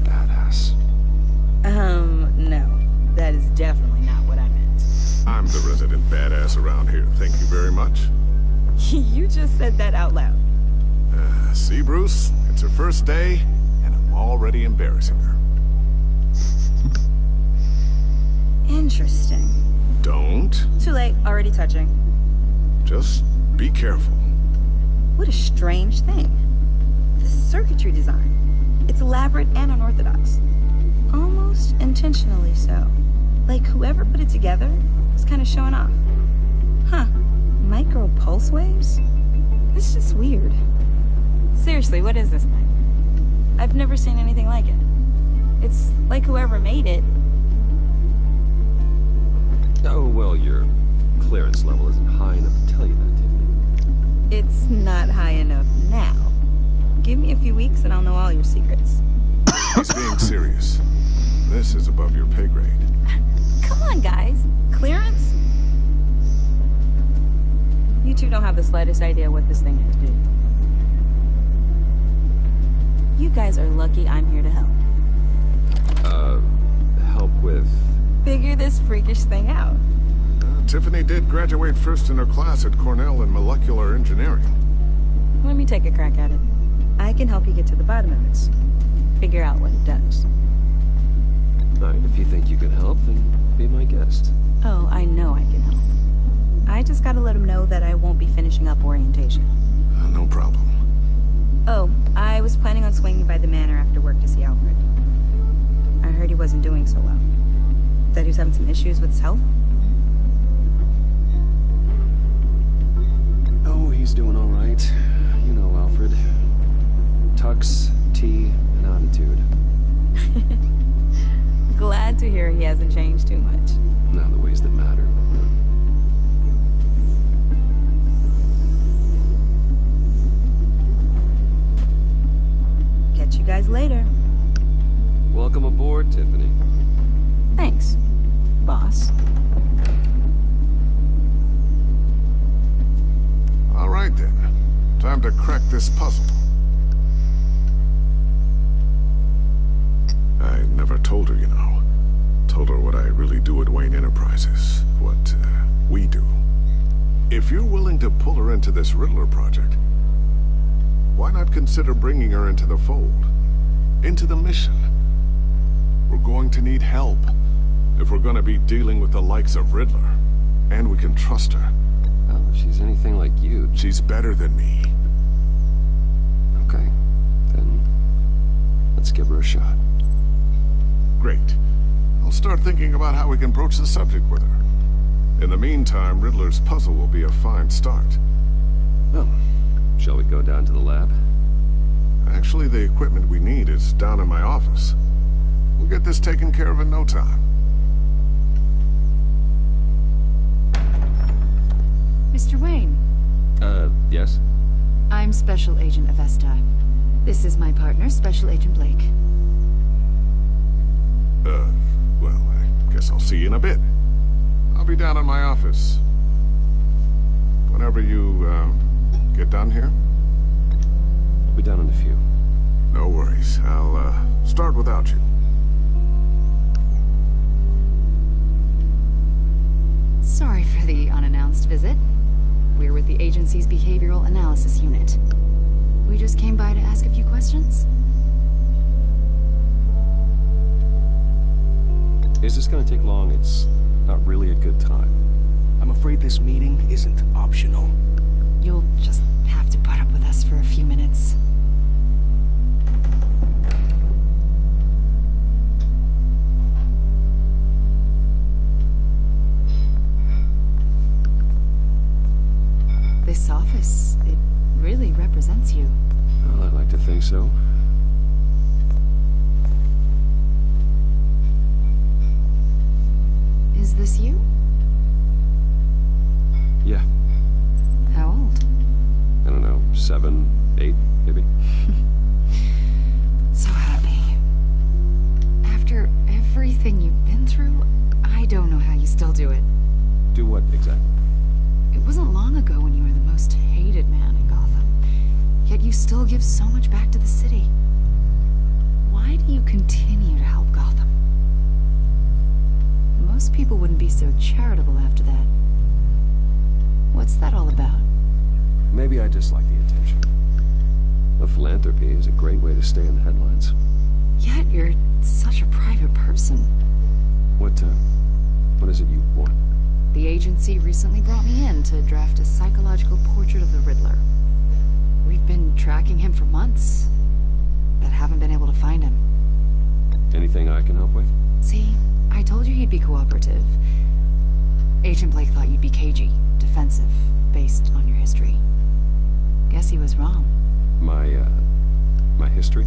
badass. No. That is definitely not what I meant. I'm the resident badass around here. Thank you very much. You just said that out loud. See, Bruce? It's her first day, and I'm already embarrassing her. Interesting. Don't. Too late. Already touching. Just be careful. What a strange thing. The circuitry design. It's elaborate and unorthodox. Almost intentionally so. Like whoever put it together was kind of showing off. Huh. Micro pulse waves? It's just weird. Seriously, what is this thing? I've never seen anything like it. It's like whoever made it... Oh, well, your clearance level isn't high enough to tell you that, Tiffany. It's not high enough now. Give me a few weeks and I'll know all your secrets. He's being serious. This is above your pay grade. Come on, guys. Clearance? You two don't have the slightest idea what this thing is, do you? You guys are lucky I'm here to help. Help with... Figure this freakish thing out. Tiffany did graduate first in her class at Cornell in molecular engineering. Let me take a crack at it. I can help you get to the bottom of this. Figure out what it does. Alright, if you think you can help, then be my guest. Oh, I know I can help. I just gotta let him know that I won't be finishing up orientation. No problem. Oh, I was planning on swinging by the manor after work to see Alfred. I heard he wasn't doing so well. That he was having some issues with his health? Oh, he's doing all right. You know Alfred. Tux, tea, and attitude. Glad to hear he hasn't changed too much. Not the ways that matter. Catch you guys later. Welcome aboard, Tiffany. Thanks, boss. All right, then. Time to crack this puzzle. I never told her, you know. Told her what I really do at Wayne Enterprises. What, we do. If you're willing to pull her into this Riddler project, why not consider bringing her into the fold? Into the mission? We're going to need help if we're going to be dealing with the likes of Riddler. And we can trust her. Well, if she's anything like you... She's better than me. Okay. Then let's give her a shot. Great. I'll start thinking about how we can broach the subject with her. In the meantime, Riddler's puzzle will be a fine start. Well, shall we go down to the lab? Actually, the equipment we need is down in my office. We'll get this taken care of in no time. Mr. Wayne. Yes? I'm Special Agent Avesta. This is my partner, Special Agent Blake. Well, I guess I'll see you in a bit. I'll be down in my office. Whenever you, get done here? I'll be down in a few. No worries. I'll, start without you. Sorry for the unannounced visit. We're with the agency's Behavioral Analysis Unit. We just came by to ask a few questions. Is this gonna take long? It's not really a good time. I'm afraid this meeting isn't optional. You'll just have to put up with us for a few minutes. This office, it really represents you. Well, I like to think so. Is this you? Yeah. How old? I don't know, 7, 8, maybe. So happy. After everything you've been through, I don't know how you still do it. Do what exactly? It wasn't long ago when you were the most hated man in Gotham. Yet you still give so much back to the city. Why do you continue to help Gotham? Most people wouldn't be so charitable after that. What's that all about? Maybe I just like the attention. The philanthropy is a great way to stay in the headlines. Yet you're such a private person. What is it you want? The agency recently brought me in to draft a psychological portrait of the Riddler. We've been tracking him for months, but haven't been able to find him. Anything I can help with? See, I told you he'd be cooperative. Agent Blake thought you'd be cagey, defensive, based on your history. Guess he was wrong. My history?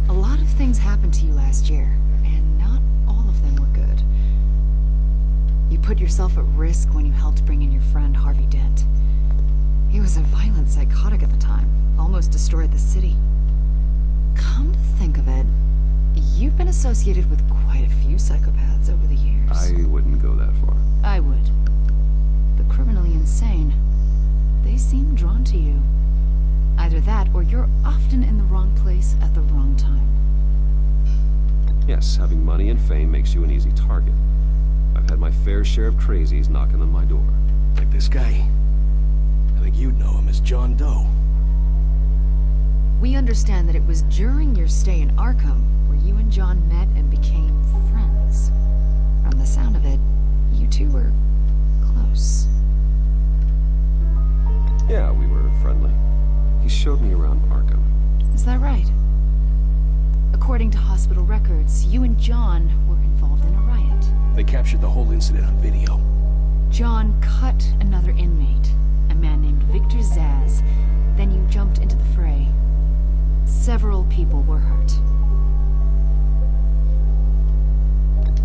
A lot of things happened to you last year, and not all of them were good. You put yourself at risk when you helped bring in your friend Harvey Dent. He was a violent psychotic at the time, almost destroyed the city. Come to think of it, you've been associated with quite a few psychopaths over the years. I wouldn't go that far. I would. The criminally insane, they seem drawn to you. Either that, or you're often in the wrong place at the wrong time. Yes, having money and fame makes you an easy target. I've had my fair share of crazies knocking on my door. Like this guy. I think you'd know him as John Doe. We understand that it was during your stay in Arkham where you and John met and became friends. From the sound of it, you two were close. Yeah, we were friendly. He showed me around Arkham. Is that right? According to hospital records, you and John were involved in a riot. They captured the whole incident on video. John cut another inmate, a man named Victor Zsasz. Then you jumped into the fray. Several people were hurt.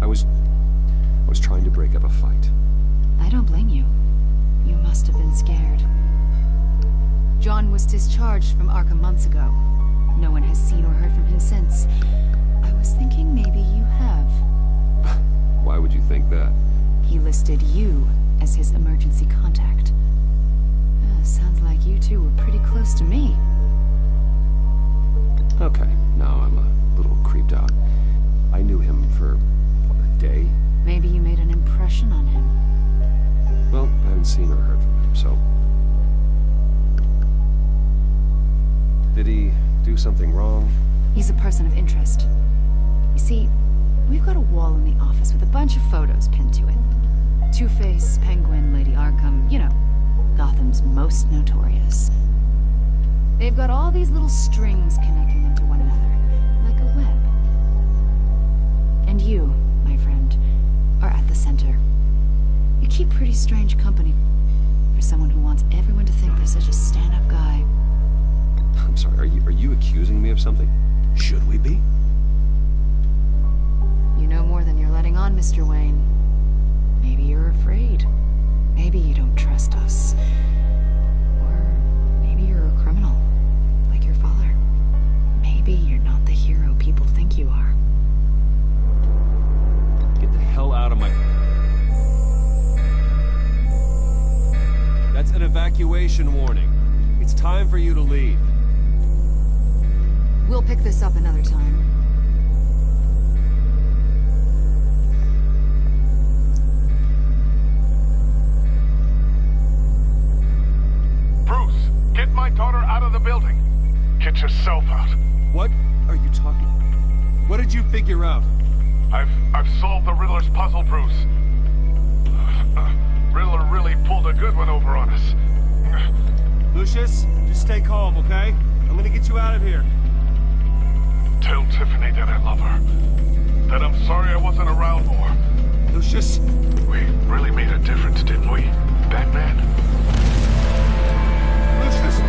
I was trying to break up a fight. I don't blame you. You must have been scared. John was discharged from Arkham months ago. No one has seen or heard from him since. I was thinking maybe you have. Why would you think that? He listed you as his emergency contact. Sounds like you two were pretty close to me. Okay, now I'm a little creeped out. I knew him for, what, a day? Maybe you made an impression on him. Well, I haven't seen or heard from him, so... Did he do something wrong? He's a person of interest. You see, we've got a wall in the office with a bunch of photos pinned to it. Two-Face, Penguin, Lady Arkham, you know, Gotham's most notorious. They've got all these little strings connecting them to one another, like a web. And you, my friend, are at the center. You keep pretty strange company for someone who wants everyone to think they're such a stand-up guy. I'm sorry, are you accusing me of something? Should we be? You know more than you're letting on, Mr. Wayne. Maybe you're afraid. Maybe you don't trust us. Or maybe you're a criminal, like your father. Maybe you're not the hero people think you are. Get the hell out of my... That's an evacuation warning. It's time for you to leave. We'll pick this up another time. Bruce, get my daughter out of the building. Get yourself out. What are you talking? What did you figure out? I've solved the Riddler's puzzle, Bruce. Riddler really pulled a good one over on us. Lucius, just stay calm, okay? I'm gonna get you out of here. Tell Tiffany that I love her. That I'm sorry I wasn't around more. Lucius? We really made a difference, didn't we, Batman? Lucius!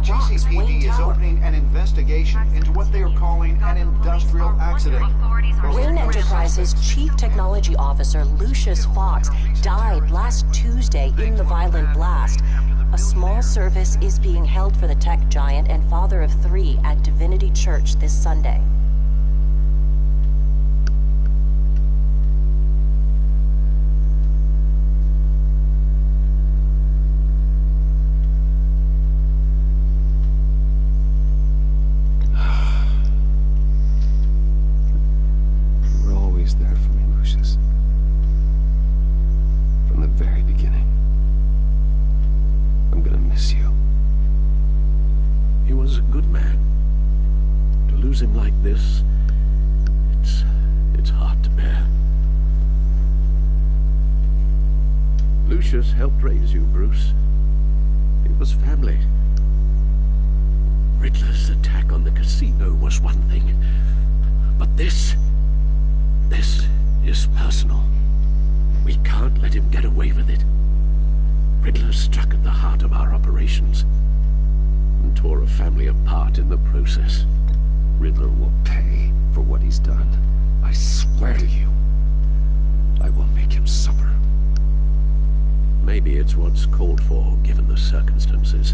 GCPD is opening an investigation into what they are calling an industrial accident. Wayne Enterprises Chief Technology Officer Lucius Fox died last Tuesday in the violent blast. A small service is being held for the tech giant and father of 3 at Divinity Church this Sunday. There for me, Lucius. From the very beginning. I'm gonna miss you. He was a good man. To lose him like this, it's hard to bear. Lucius helped raise you, Bruce. It was family. Riddler's attack on the casino was one thing, but this is personal. We can't let him get away with it. Riddler struck at the heart of our operations and tore a family apart in the process. Riddler will pay for what he's done. I swear to you, I will make him suffer. Maybe it's what's called for, given the circumstances.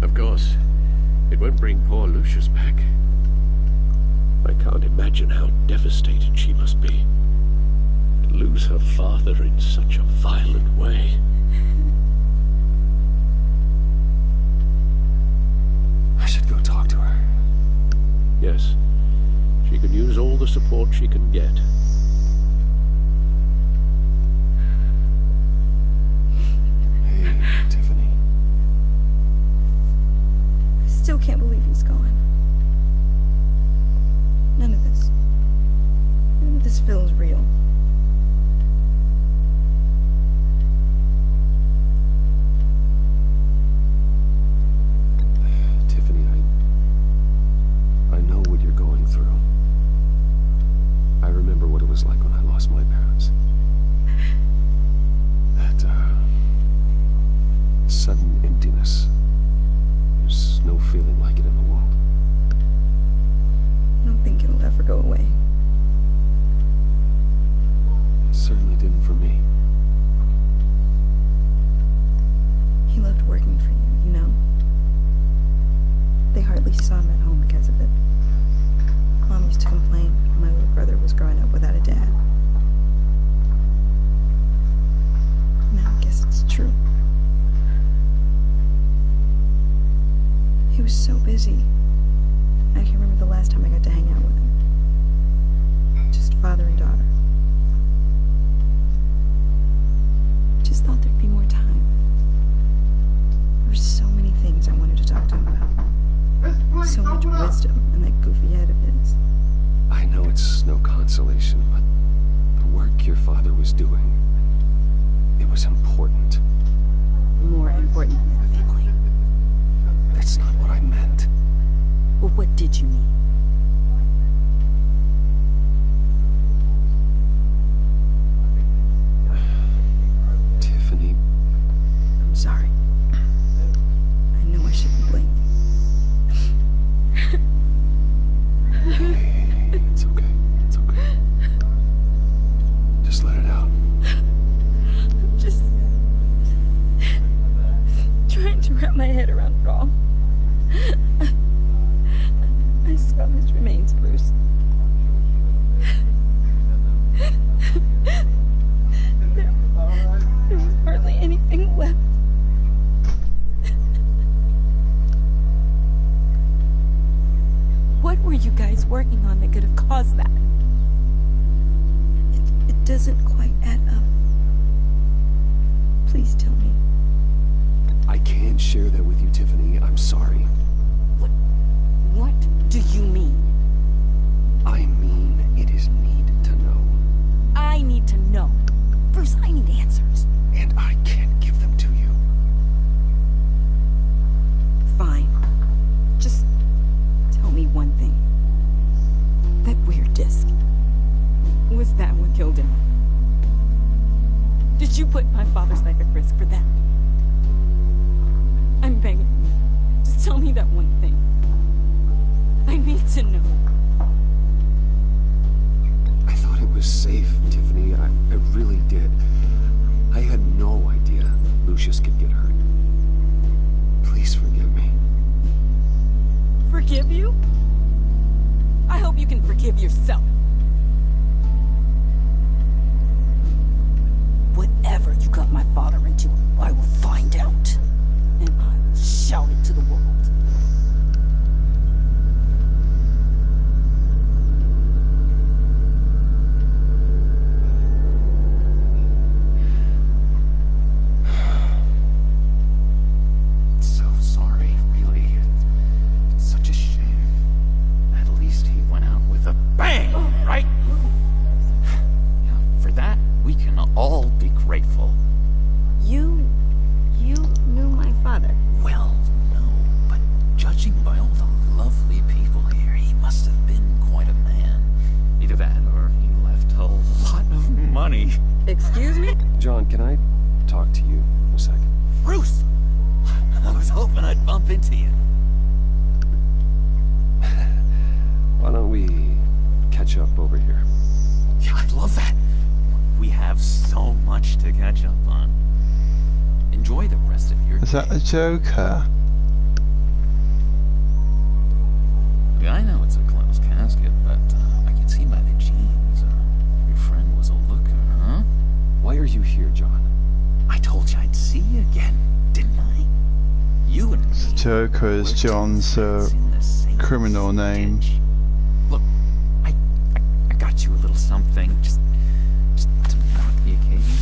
Of course, it won't bring poor Lucius back. I can't imagine how devastated she must be. To lose her father in such a violent way. I should go talk to her. Yes. She can use all the support she can get. Hey, Tiffany. I still can't believe he's gone. None of this feels real. Tiffany, I know what you're going through. I remember what it was like when I lost my parents. That, sudden emptiness. There's no feeling like it in the world. I don't think it'll ever go away. It certainly didn't for me. He loved working for you, you know? They hardly saw him at home because of it. Mom used to complain my little brother was growing up without a dad. Now I guess it's true. He was so busy. I can't remember the last time I got to hang out with him. Just father and daughter. Just thought there'd be more time. There were so many things I wanted to talk to him about. So much wisdom in that goofy head of his. I know it's no consolation, but the work your father was doing, it was important. More important than your family. That's not what I meant. Well, what did you mean? Tiffany. I'm sorry. I know I shouldn't blame you. Hey, it's okay. It's okay. Just let it out. I'm just trying to wrap my head around it all. I saw his remains, Bruce. There was hardly anything left. What were you guys working on that could have caused that? It doesn't quite add up. Please tell me. I can't share that with you, Tiffany. I'm sorry. What do you mean? I mean, it is need to know. I need to know. Bruce, I need answers. And I can't give them to you. Fine. Just tell me one thing. That weird disc. Was that what killed him? Did you put my father's life at risk for that? Tell me that one thing. I need to know. I thought it was safe, Tiffany. I really did. I had no idea Lucius could get hurt. Please forgive me. Forgive you? I hope you can forgive yourself. Whatever you got my father into, I will find out. And I will shout it to the world. So sorry, really. It's such a shame. At least he went out with a bang, right? Yeah, for that, we can all be grateful. You knew my father? Well, no, but judging by all the lovely people here, he must have been quite a man. Either that, or he left a lot of money. Excuse me? John, can I talk to you a second? Bruce! I was hoping I'd bump into you. Why don't we catch up over here? Yeah, I'd love that. We have so much to catch up on. Enjoy the rest of your day. Is that the Joker? Yeah, I know it's a closed casket, but I can see by the jeans. Your friend was a looker, huh? Why are you here, John? I told you I'd see you again, didn't I? You and me. The Joker is John's criminal name. Look, I got you a little something, just to mark the occasion.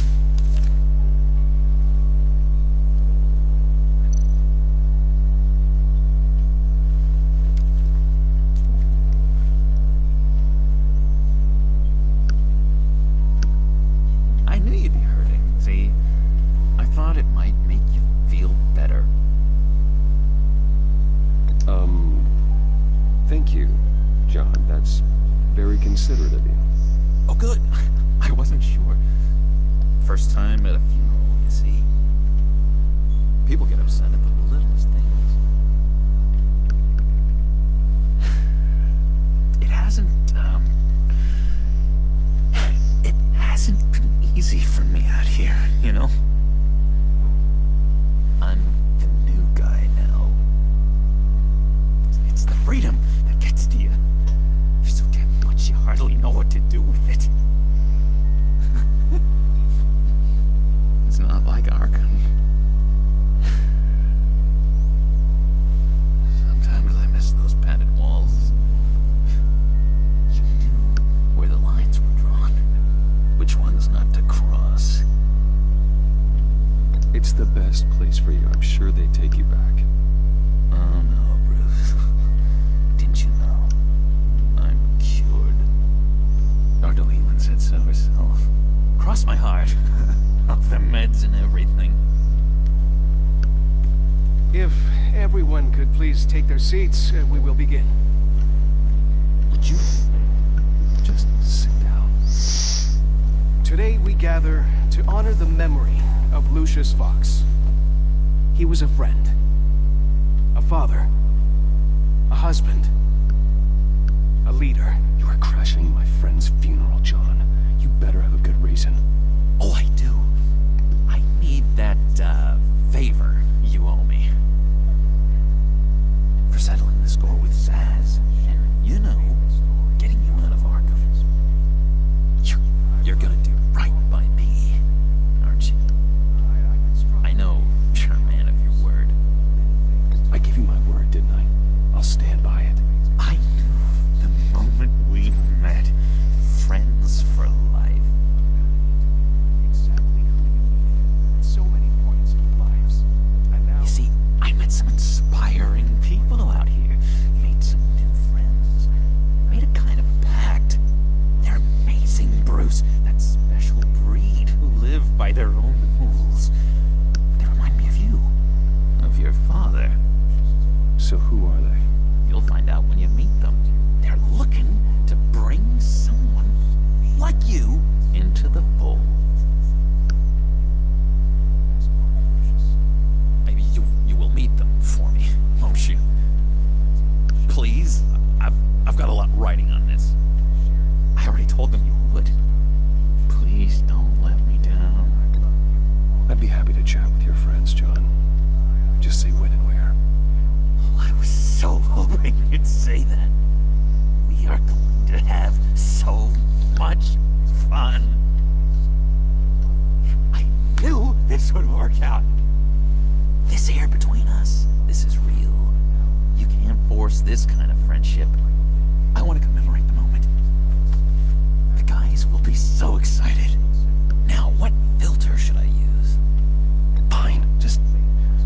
I knew you'd be hurting. See, I thought it might make you feel better. Thank you, John. That's very considerate of you. Oh, good. I wasn't sure. First time at a funeral, you see. People get upset at the littlest things. It hasn't been easy for me out here, you know? I'm the new guy now. It's the freedom that gets to you. There's so damn much you hardly know what to do with it. It's not like Arkham. Sometimes I miss those padded walls. You knew where the lines were drawn. Which ones not to cross. It's the best place for you. I'm sure they take you back. Oh no, Bruce. Didn't you know? I'm cured. Dr. Lehman said so herself. Cross my heart. Off the meds and everything. If everyone could please take their seats, we will begin. Would you just sit down? Today we gather to honor the memory of Lucius Fox. He was a friend, a father, a husband, a leader. You are crashing my friend's funeral, John. You better have a good reason. Oh, I do. I need that, favor you owe me. For settling the score with Zaz. And, you know, getting you out of Arkham. You're gonna do right by me, aren't you? I know you're a man of your word. I gave you my word, didn't I? I'll stand by it. I knew the moment we met. Friends for life. Exactly who you needed at so many points in your lives. And now... You see, I met some inspiring people out here. Made some new friends. Made a kind of pact. They're amazing, Bruce. That special breed who live by their own rules. They remind me of you. Of your father. So who are they? You'll find out when you meet them. They're looking to bring someone like you into the fold. Maybe you will meet them for me, won't you? happy to chat with your friends, John. Just say when and where. I was so hoping you'd say that. We are going to have so much fun. I knew this would work out. This air between us, this is real. You can't force this kind of friendship. I want to commemorate the moment. The guys will be so excited. Now, what filter should I use? Fine, just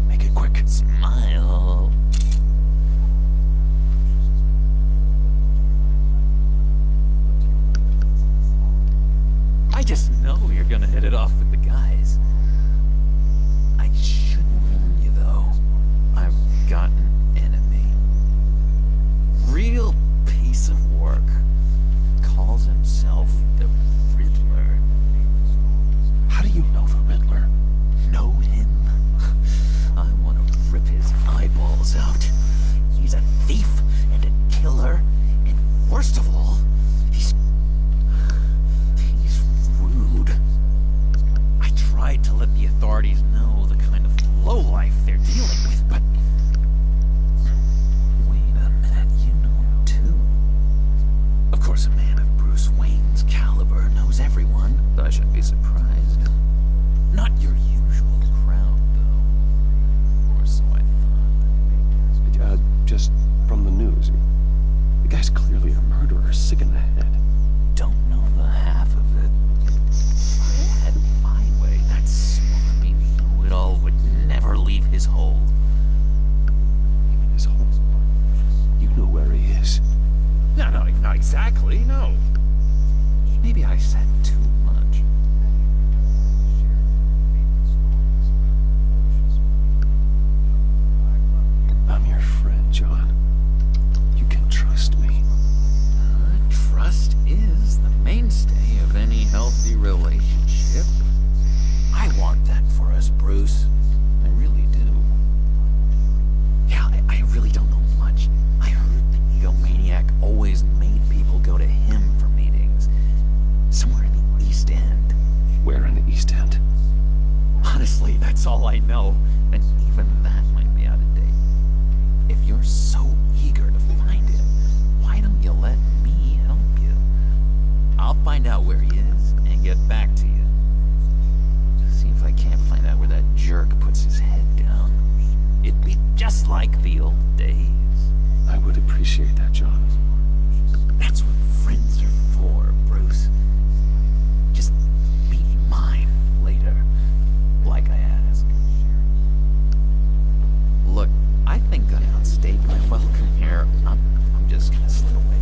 make it quick. Smile. I just know you're gonna hit it off with the guys. I should warn you, though. I've got an enemy. Real piece of work. Calls himself the Riddler. How do you know the Riddler? Know him? I want to rip his eyeballs out. He's a thief and a killer, and worst of all, he's rude. I tried to let the authorities know the kind of lowlife they're dealing with, but... Wait a minute, you know him too. Of course, a man of Bruce Wayne's caliber knows everyone. I shouldn't be surprised. Not your usual crowd, though. Or so I thought. Just from the news. The guy's clearly a murderer, sick in the head. Don't know the half of it. If I had my way, that smarmy know-it-all would never leave his hole. His hole? You know where he is. No, not exactly, no. Maybe I said too much. I'm your friend, John. You can trust me. Trust is the mainstay of any healthy relationship. I want that for us, Bruce. I really do. Yeah, I really don't know much. I heard the egomaniac always made people go to him for meetings. Somewhere in the East End. Where in the East End? Honestly, that's all I know. And even that might be out of date. If you're so eager to find him, why don't you let me help you? I'll find out where he is and get back to you. See if I can't find out where that jerk puts his head down. It'd be just like the old days. I would appreciate that, John. That's what friends are for, Bruce. Just be mine later, like I asked. Look, I think I outstayed my welcome here. I'm just gonna slip away.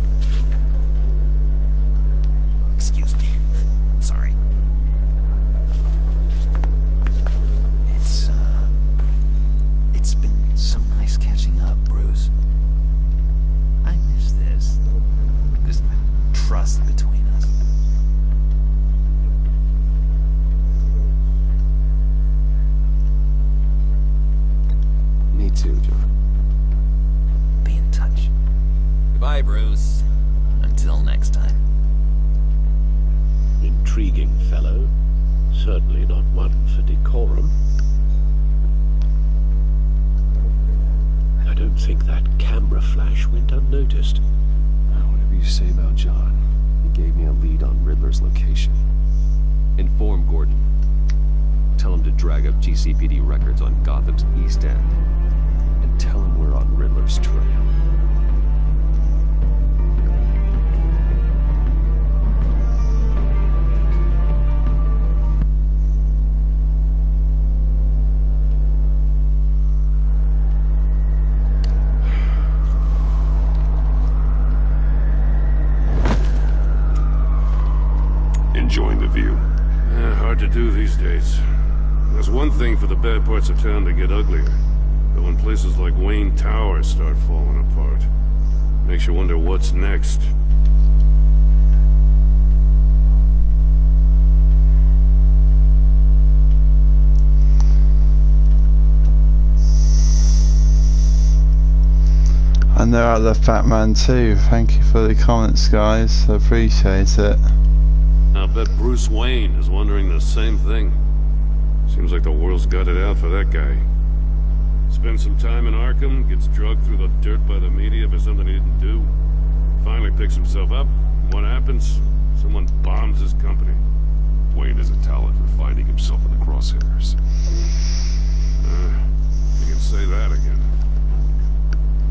Excuse me. I'm sorry. It's been so nice catching up, Bruce. I miss this trust between us. Me too, John. Be in touch. Goodbye, Bruce. Until next time. Intriguing fellow. Certainly not one for decorum. I don't think that camera flash went unnoticed. Whatever you say about John, he gave me a lead on Riddler's location. Inform Gordon. Tell him to drag up GCPD records on Gotham's East End. And tell him we're on Riddler's trail. Enjoying the view? Hard to do these days. There's one thing for the bad parts of town to get uglier. But when places like Wayne Towers start falling apart, makes you wonder what's next. And they're out the Fat Man too. Thank you for the comments, guys. I appreciate it. I bet Bruce Wayne is wondering the same thing. Seems like the world's got it out for that guy. Spends some time in Arkham, gets drugged through the dirt by the media for something he didn't do. Finally picks himself up. What happens? Someone bombs his company. Wayne has a talent for finding himself in the crosshairs. You can say that again.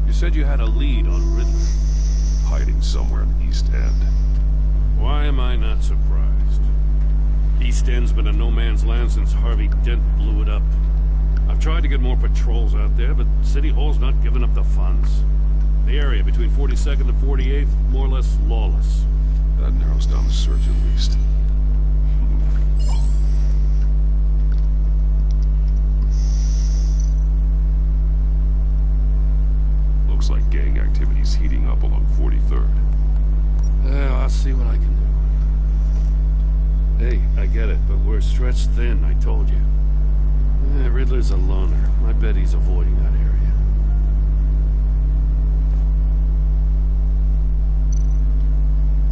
You said you had a lead on Riddler. Hiding somewhere in the East End. Why am I not surprised? East End's been a no-man's land since Harvey Dent blew it up. I've tried to get more patrols out there, but City Hall's not giving up the funds. The area between 42nd and 48th, more or less lawless. That narrows down the search at least. Looks like gang activity's heating up along 43rd. Well, I'll see what I can do. Hey, I get it, but we're stretched thin, I told you. Riddler's a loner. I bet he's avoiding that area.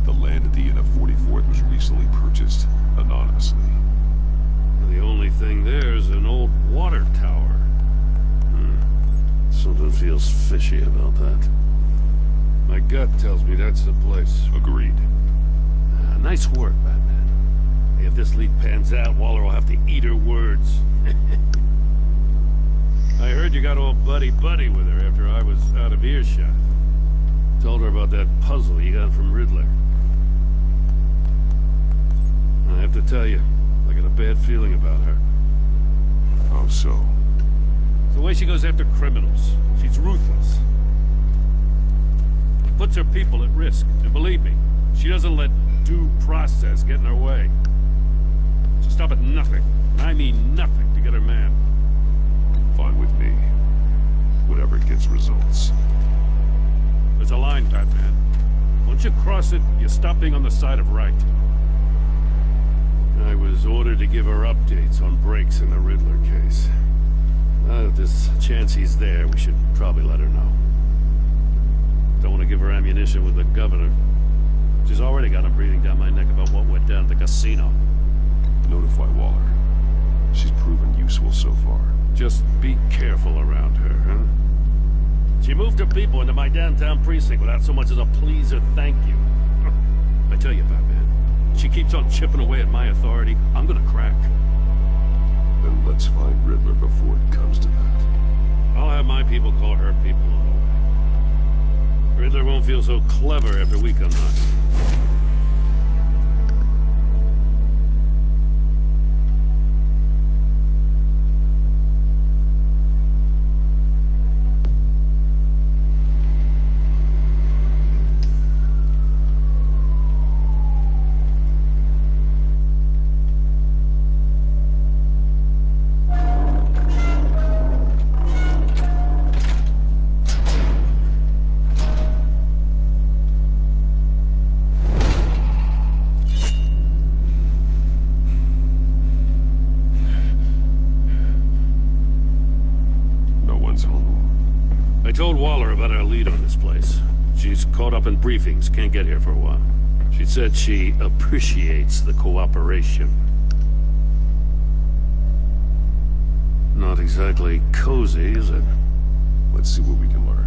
The land at the end of 44th was recently purchased anonymously. The only thing there is an old water tower. Something feels fishy about that. My gut tells me that's the place. Agreed. Nice work, Batman. Hey, if this lead pans out, Waller will have to eat her words. I heard you got all buddy-buddy with her after I was out of earshot. Told her about that puzzle you got from Riddler. I have to tell you, I got a bad feeling about her. How so? The way she goes after criminals. She's ruthless. Puts her people at risk. And believe me, she doesn't let due process get in her way. She'll stop at nothing. And I mean nothing to get her man. Fine with me. Whatever gets results. There's a line, Batman. Once you cross it, you stop being on the side of right. I was ordered to give her updates on breaks in the Riddler case. If there's a chance he's there, we should probably let her know. Don't want to give her ammunition with the governor. She's already got him breathing down my neck about what went down at the casino. Notify Waller. She's proven useful so far. Just be careful around her, huh? She moved her people into my downtown precinct without so much as a please or thank you. I tell you, Batman, she keeps on chipping away at my authority. I'm gonna crack. Then let's find Riddler before it comes to that. I'll have my people call her people on the way. Riddler won't feel so clever after we come knocking. I told Waller about our lead on this place. She's caught up in briefings, can't get here for a while. She said she appreciates the cooperation. Not exactly cozy, is it? Let's see what we can learn.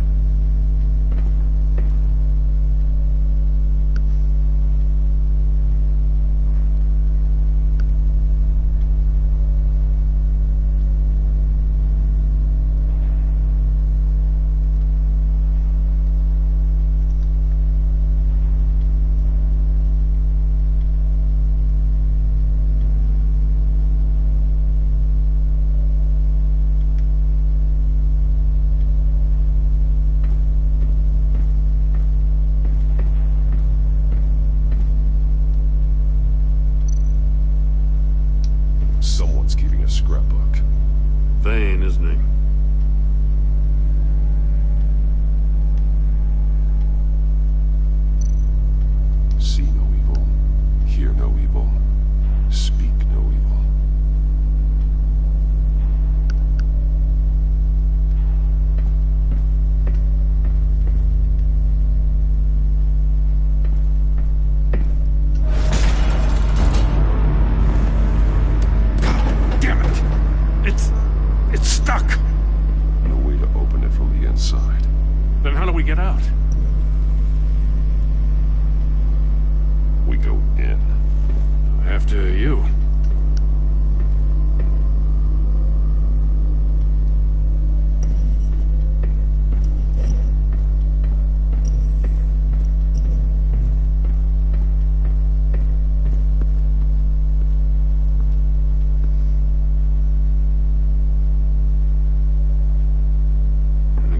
Then how do we get out? We go in. After you.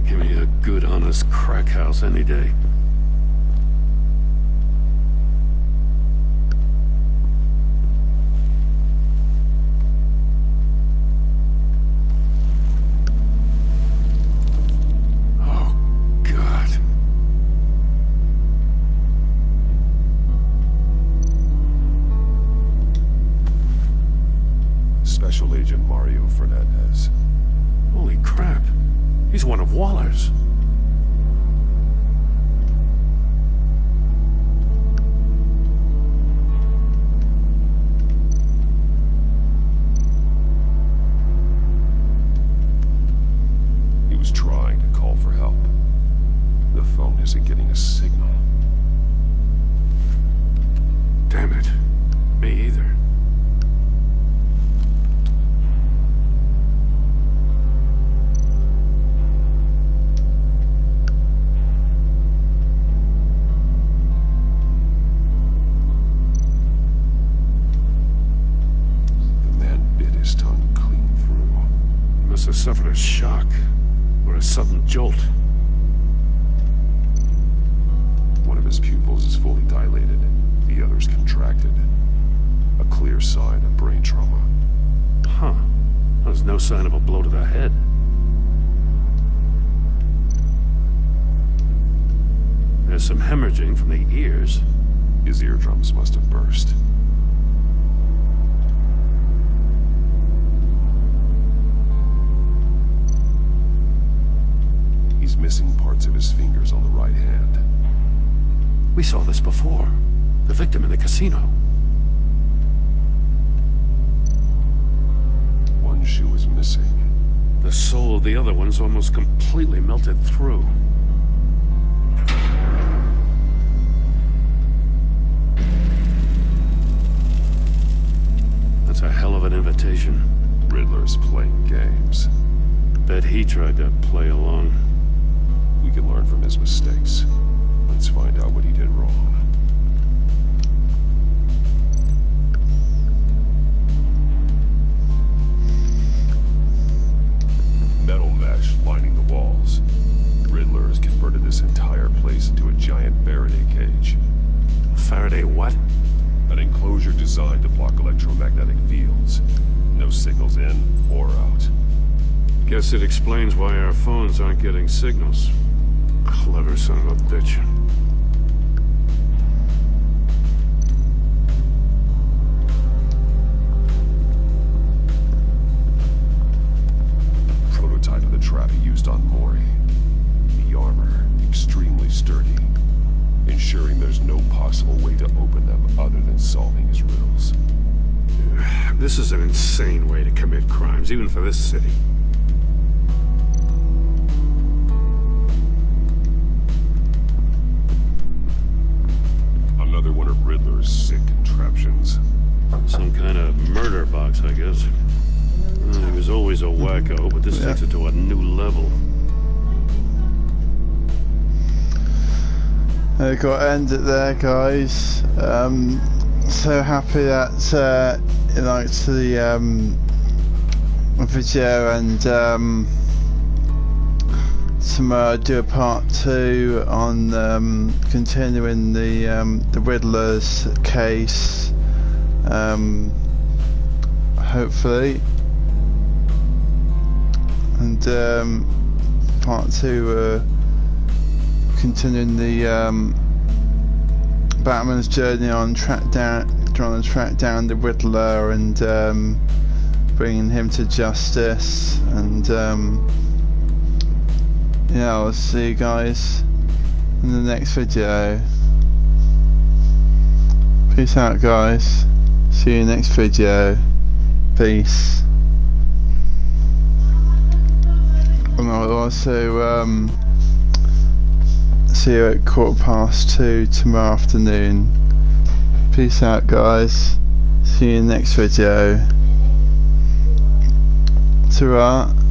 Give me a good, honest crack house any day. Oh, God. Special Agent Mario Fernandez. Holy crap. He's one of Waller's. He was trying to call for help. The phone isn't getting a signal. Damn it. Me either. Must have suffered a shock, or a sudden jolt. One of his pupils is fully dilated, the other's contracted. A clear sign of brain trauma. Huh. There's no sign of a blow to the head. There's some hemorrhaging from the ears. His eardrums must have burst. He's missing parts of his fingers on the right hand. We saw this before. The victim in the casino. One shoe is missing. The sole of the other one's almost completely melted through. That's a hell of an invitation. Riddler's playing games. Bet he tried to play along. We can learn from his mistakes. Let's find out what he did wrong. Metal mesh lining the walls. Riddler has converted this entire place into a giant Faraday cage. Faraday what? An enclosure designed to block electromagnetic fields. No signals in or out. Guess it explains why our phones aren't getting signals. Clever son of a bitch. Prototype of the trap he used on Mori. The armor, extremely sturdy, ensuring there's no possible way to open them other than solving his riddles. This is an insane way to commit crimes, even for this city. Another one of Riddler's sick contraptions. Some kind of murder box, I guess. He was always a wacko, but this takes it to a new level. I got to end it there, guys. So happy that you liked the video, and tomorrow I'll do a part 2 on continuing the Riddler's case. Hopefully, and part 2 continuing the Batman's journey on trying to track down the Riddler and bringing him to justice. And yeah, I'll see you guys in the next video. Peace out, guys. See you next video. Peace. And I'll also see you at 2:15 tomorrow afternoon. Peace out, guys. See you in the next video. Ta-ra.